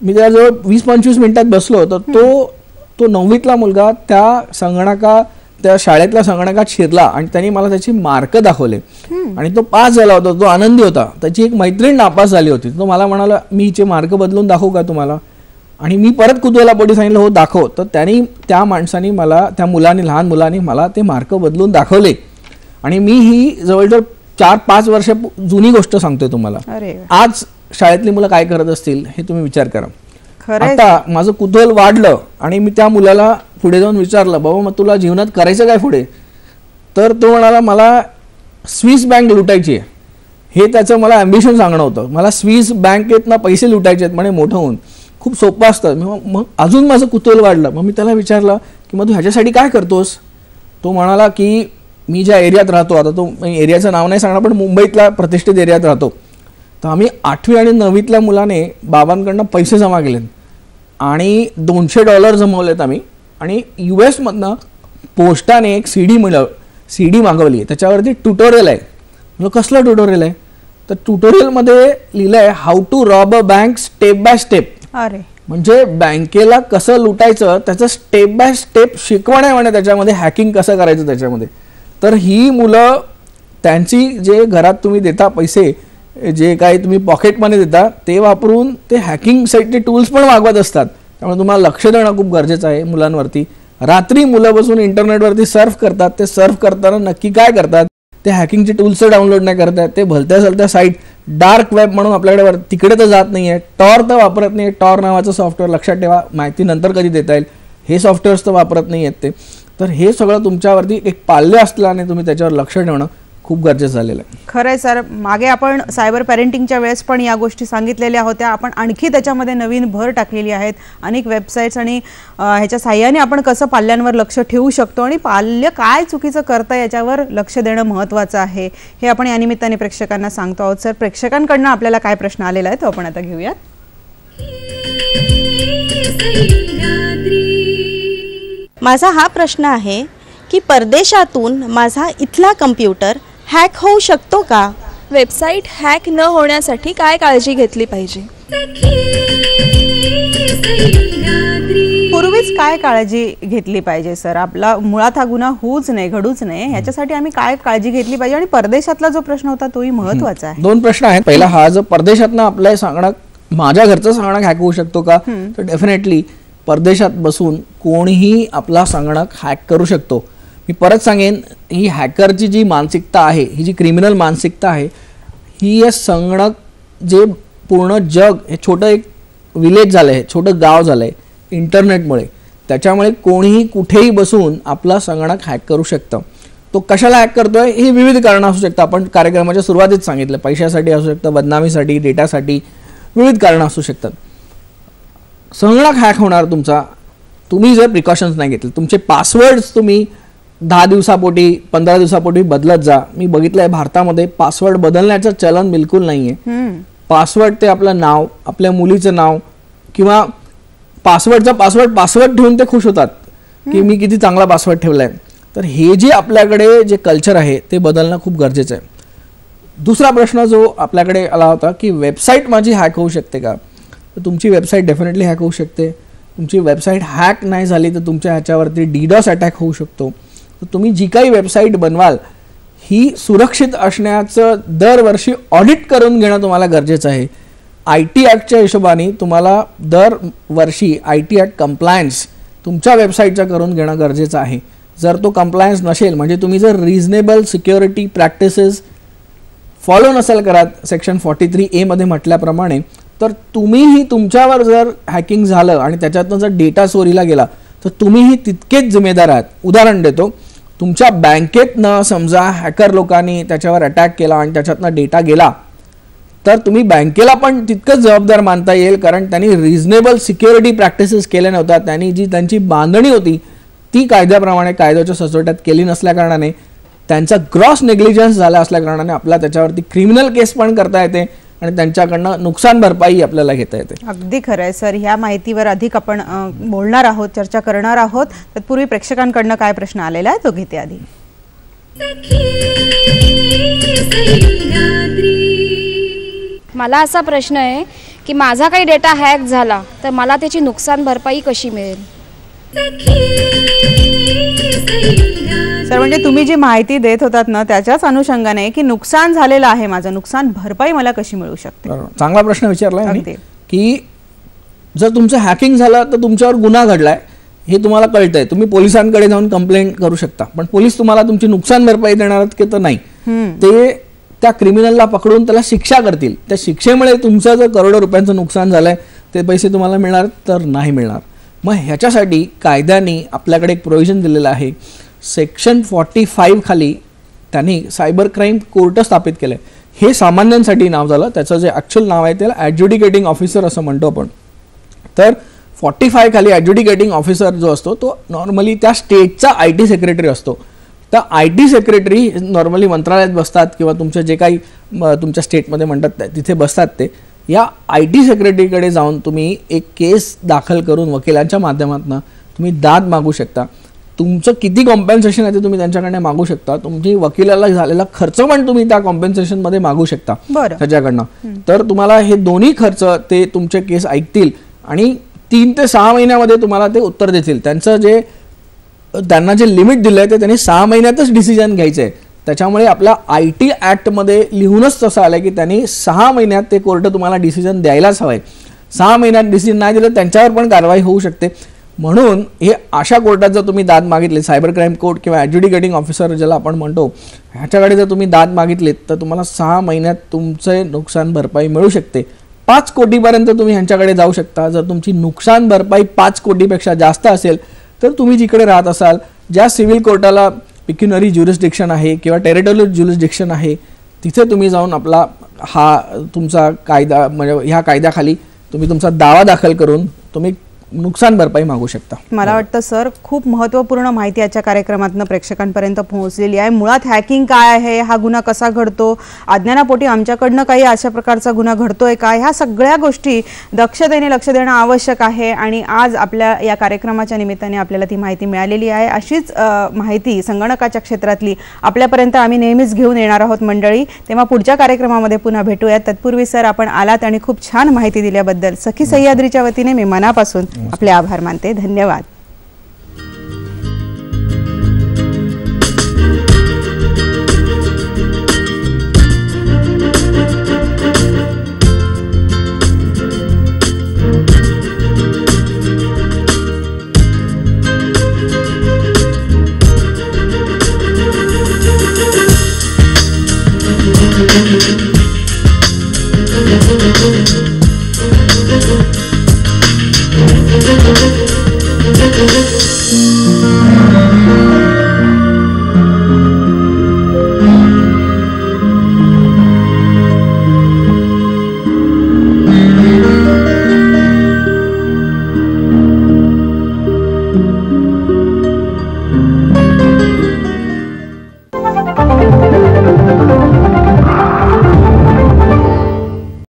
मी त्याजवळ 20-25 मिनिटात बसलो. तर तो 9वीतला मुलगा त्या शाळेतल्या संगणकात शिरला आणि त्यांनी मला त्याची मार्क दाखवले आणि तो पास झाला होता. तो आनंदी होता. त्याची एक मैत्रीण नापास झाली होती. तो मला म्हणाला, मी हिचे मार्क बदलून दाखवू का तुम्हाला? आणि मी परत कुतूहलापोटी सांगितलं, हो दाखव. तर त्या माणसाने मला, त्या मुलाने, लहान मुलाने मला ते मार्क बदलून दाखवले. आणि मी ही जवळजवळ 4-5 वर्ष जुनी गोष्ट सांगतोय तुम्हाला. आज शाळेतली मुलं काय करत असतील हे तुम्ही विचार करा. आता माझं कुतूहल वाढलं आणि मी त्या मुलाला पुढे जाऊन विचारलं, बाबा मग तुला जीवनात करायचं काय पुढे? तर तो म्हणाला, मला स्विस बँक लुटायची आहे. हे त्याचं मला ॲम्बिशन सांगणं होतं. मला स्विस बँकेतनं पैसे लुटायचे आहेत म्हणे मोठं होऊन. खूप सोपं असतं. मग अजून माझं कुतूहल वाढलं. मग मी त्याला विचारलं की मग तू ह्याच्यासाठी काय करतोस? तो म्हणाला की मी ज्या एरियात राहतो, आता तो एरियाचं नाव नाही सांगणार, पण मुंबईतल्या प्रतिष्ठित एरियात राहतो. तर आम्ही 8वी आणि 9वीतल्या मुलाने बाबांकडनं पैसे जमा केलेत आणि $200 जमवलेत आम्ही. आणि US मधनं पोस्टाने एक CD मागवली. त्याच्यावरती ट्युटोरियल आहे. म्हणजे कसलं ट्युटोरियल आहे? तर ट्युटोरियलमध्ये लिहिलं आहे, how to rob a bank step by step. म्हणजे बँकेला कसं लुटायचं त्याचं स्टेप बाय स्टेप शिकवण आहे म्हणे त्याच्यामध्ये, हॅकिंग कसं करायचं त्याच्यामध्ये. तर ही मुलं त्यांची जे घरात तुम्ही देता पैसे, जे काही तुम्ही पॉकेट मनी देता, ते वापरून ते हॅकिंगसाठी टूल्स पण मागवत असतात. त्यामुळे तुम्हाला लक्ष देणं खूप गरजेचं आहे मुलांवरती. रात्री मुलं बसून इंटरनेटवरती सर्फ करतात. ते सर्फ करताना नक्की काय करतात? ते हॅकिंगचे टूल्स डाउनलोड नाही करतात. ते भलत्या सलत्या साईट, डार्क वेब म्हणून आपल्याकडे, तिकडे तर जात नाही आहे. टॉर तर वापरत नाही. टॉर नावाचं सॉफ्टवेअर, लक्षात ठेवा, माहिती नंतर कधी देता येईल. हे सॉफ्टवेअर्स तर वापरत नाही आहेत ते. तर हे सगळं तुमच्यावरती एक पाल्य असल्याने तुम्ही त्याच्यावर लक्ष ठेवणं खूप गरजेचं झालेलं आहे. खरं आहे सर. मागे आपण सायबर पॅरेंटिंगच्या वेळेस पण या गोष्टी सांगितलेल्या होत्या. आपण आणखी त्याच्यामध्ये नवीन भर टाकलेली आहेत. अनेक वेबसाईट्स आणि ह्याच्या साह्याने आपण कसं पाल्यांवर लक्ष ठेवू शकतो आणि पाल्य काय चुकीचं करतं याच्यावर लक्ष देणं महत्त्वाचं आहे, हे आपण या निमित्ताने प्रेक्षकांना सांगतो आहोत. सर, प्रेक्षकांकडनं आपल्याला काय प्रश्न आलेला आहे तो आपण आता घेऊयात. माझा हा प्रश्न आहे की परदेशातून माझा इथला कम्प्युटर हॅक होऊ शकतो का? वेबसाईट हॅक न होण्यासाठी काय काळजी घेतली पाहिजे? पूर्वीच काय काळजी घेतली पाहिजे सर? आपला मुळात हा गुन्हा होऊच नाही, घडूच नाही, याच्यासाठी आम्ही काय काळजी घेतली पाहिजे? आणि परदेशातला जो प्रश्न होता तोही महत्त्वाचा आहे. 2 प्रश्न आहेत. पहिला हा, जर परदेशातनं आपलं संगणक, माझ्या घरचं संगणक हॅक होऊ शकतो का? तर डेफिनेटली परदेशात बसून कोणीही आपला संगणक हॅक करू शकतो. मी परत सांगेन, ही हॅकरची जी मानसिकता आहे, ही जी क्रिमिनल मानसिकता आहे, ही हे संगणक, जे पूर्ण जग हे छोटं एक विलेज झालं आहे, छोटं गाव झालं आहे इंटरनेटमुळे, त्याच्यामुळे कोणीही कुठेही बसून आपला संगणक हॅक करू शकतं. तो कशाला हॅक करतोय ही विविध कारणं असू शकतात. आपण कार्यक्रमाच्या सुरुवातीच सांगितलं, पैशासाठी असू शकतं, बदनामीसाठी, डेटासाठी, विविध कारणं असू शकतात. संगणक हॅक होणार तुमचा, तुम्ही जर प्रिकॉशन्स नाही घेतले. तुमचे पासवर्ड्स तुम्ही 10 दिवसापोटी, 15 दिवसापोटी बदलत जा. मी बघितलं आहे भारतामध्ये पासवर्ड बदलण्याचं चलन बिलकुल नाही आहे. पासवर्ड ते आपलं नाव, आपल्या मुलीचं नाव, किंवा पासवर्ड ठेवून ते खुश होतात की मी किती चांगला पासवर्ड ठेवलाय. तर हे जे आपल्याकडे जे कल्चर आहे ते बदलणं खूप गरजेचं आहे. दुसरा प्रश्न जो आपल्याकडे आला होता की वेबसाईट माझी हॅक होऊ शकते का? तर तुमची वेबसाईट डेफिनेटली हॅक होऊ शकते. तुमची वेबसाईट हॅक नाही झाली तर तुमच्या ह्याच्यावरती DDoS अटॅक होऊ शकतो. तर तुम्ही जी काही वेबसाईट बनवाल ही सुरक्षित असण्याचं दरवर्षी ऑडिट करून घेणं तुम्हाला गरजेचं आहे. IT ॲक्टच्या हिशोबाने तुम्हाला दरवर्षी IT ॲक्ट कंप्लायन्स तुमच्या वेबसाईटचा करून घेणं गरजेचं आहे. जर तो कंप्लायन्स नसेल, म्हणजे तुम्ही जर रिझनेबल सिक्युरिटी प्रॅक्टिसेस फॉलो नसेल करत सेक्शन 43A मध्ये म्हटल्याप्रमाणे, तर तुम्हीही, तुमच्यावर जर हॅकिंग झालं आणि त्याच्यातनं जर डेटा चोरीला गेला तर तुम्हीही तितकेच जिम्मेदार आहात. उदाहरण देतो, तुमच्या बँकेतनं समजा हॅकर लोकांनी त्याच्यावर अटॅक केला आणि त्याच्यातनं डेटा गेला, तर तुम्ही बँकेला पण तितकंच जबाबदार मानता येईल, कारण त्यांनी रिझनेबल सिक्युरिटी प्रॅक्टिसेस केल्या नव्हत्या. त्यांनी जी त्यांची बांधणी होती ती कायद्याप्रमाणे कायद्याच्या सचोट्यात केली नसल्या कारणाने, त्यांचा ग्रॉस नेग्लिजन्स झाला असल्या कारणाने आपल्याला त्याच्यावरती क्रिमिनल केस पण करता येते आणि त्यांच्याकडनं नुकसान भरपाई आपल्याला घेता येते. अगदी खरं आहे सर. ह्या माहितीवर अधिक आपण बोलणार आहोत, चर्चा करणार आहोत. तत्पूर्वी प्रेक्षकांकडनं काय प्रश्न आलेला आहे तो घेते आधी. मला असा प्रश्न आहे की माझा काही डेटा हॅक झाला तर मला त्याची नुकसान भरपाई कशी मिळेल? सर, म्हणजे तुम्ही जी माहिती देत होतात ना त्याच्याच अनुषंगाने की नुकसान झालेलं आहे माझं, नुकसान भरपाई मला कशी मिळू शकते? चांगला प्रश्न विचारलाय की जर तुमचं हॅकिंग झालं तर तुमच्यावर गुन्हा घडलाय हे तुम्हाला कळतंय, तुम्ही पोलिसांकडे जाऊन कंप्लेंट करू शकता, पण पोलीस तुम्हाला तुमची नुकसान भरपाई देणार आहेत की तर नाही. ते त्या क्रिमिनलला पकडून त्याला शिक्षा करतील. त्या शिक्षेमुळे तुमचं जर करोडो रुपयांचं नुकसान झालंय ते पैसे तुम्हाला मिळणार तर नाही मिळणार. मग ह्याच्यासाठी कायद्याने आपल्याकडे एक प्रोव्हिजन दिलेलं आहे. सेक्शन 45 खाली त्यांनी सायबर क्राईम कोर्ट स्थापित केलंय. हे सामान्यांसाठी नाव झालं, त्याचं जे ॲक्च्युअल नाव आहे त्याला ॲड्ज्युडिकेटिंग ऑफिसर असं म्हणतो आपण. तर 45 खाली ॲड्ज्युडिकेटिंग ऑफिसर जो असतो तो नॉर्मली त्या स्टेटचा IT सेक्रेटरी असतो. तर IT सेक्रेटरी नॉर्मली मंत्रालयात बसतात किंवा तुमचे जे काही तुमच्या स्टेटमध्ये म्हणतात तिथे बसतात. ते या IT सेक्रेटरीकडे जाऊन तुम्ही एक केस दाखल करून वकिलांच्या माध्यमातून तुम्ही दाद मागू शकता. तुमचं किती कॉम्पेन्सेशन आहे ते तुम्ही त्यांच्याकडे मागू शकता. तुमची वकिलाला झालेला खर्च पण तुम्ही त्या कॉम्पेन्सेशनमध्ये मागू शकता त्याच्याकडनं. तर तुम्हाला हे दोन्ही खर्च ते तुमचे केस ऐकतील आणि 3 ते 6 महिन्यामध्ये तुम्हाला ते उत्तर देतील. त्यांना जे लिमिट दिलं आहे ते त्यांनी 6 महिन्यातच डिसिजन घ्यायचं आहे. त्याच्यामुळे आपल्या IT ॲक्टमध्ये लिहूनच तसं आलं की त्यांनी 6 महिन्यात ते कोर्ट तुम्हाला डिसिजन द्यायलाच हवं आहे. 6 महिन्यात डिसिजन नाही दिलं त्यांच्यावर पण कारवाई होऊ शकते. म्हणून हे अशा कोर्टात जर तुम्ही दाद मागितली, सायबर क्राईम कोर्ट किंवा ॲड्ज्युडिकेटिंग ऑफिसर ज्याला आपण म्हणतो, ह्याच्याकडे जर तुम्ही दाद मागितलीत तर तुम्हाला 6 महिन्यात तुमचे नुकसान भरपाई मिळू शकते. 5 कोटीपर्यंत तुम्ही ह्यांच्याकडे जाऊ शकता. जर तुमची नुकसान भरपाई 5 कोटीपेक्षा जास्त असेल तर तुम्ही जिकडे राहत असाल, ज्या सिव्हिल कोर्टाला पिक्युनरी ज्युरिस्डिक्शन आहे किंवा टेरिटोरियल ज्युरिस्डिक्शन आहे, तिथे तुम्ही जाऊन आपला हा तुमचा कायदा म्हणजे ह्या कायद्याखाली तुम्ही तुमचा दावा दाखल करून तुम्ही नुकसान भरपाई मागू शकता. मला वाटतं सर खूप महत्त्वपूर्ण माहिती याच्या कार्यक्रमातून प्रेक्षकांपर्यंत पोहोचलेली आहे. मुळात हॅकिंग काय आहे, हा गुन्हा कसा घडतो, अज्ञानापोटी आमच्याकडनं काही अशा प्रकारचा गुन्हा घडतोय का, ह्या सगळ्या गोष्टी दक्षतेने लक्ष देणं आवश्यक आहे. आणि आज आपल्या या कार्यक्रमाच्या निमित्ताने आपल्याला ती माहिती मिळालेली आहे. अशीच माहिती संगणकाच्या क्षेत्रातली आपल्यापर्यंत आम्ही नेहमीच घेऊन येणार आहोत मंडळी. तेव्हा पुढच्या कार्यक्रमामध्ये पुन्हा भेटूयात. तत्पूर्वी सर आपण आलात आणि खूप छान माहिती दिल्याबद्दल सखी सह्याद्रीच्या वतीने मी मनापासून आपले आभार मानते. धन्यवाद.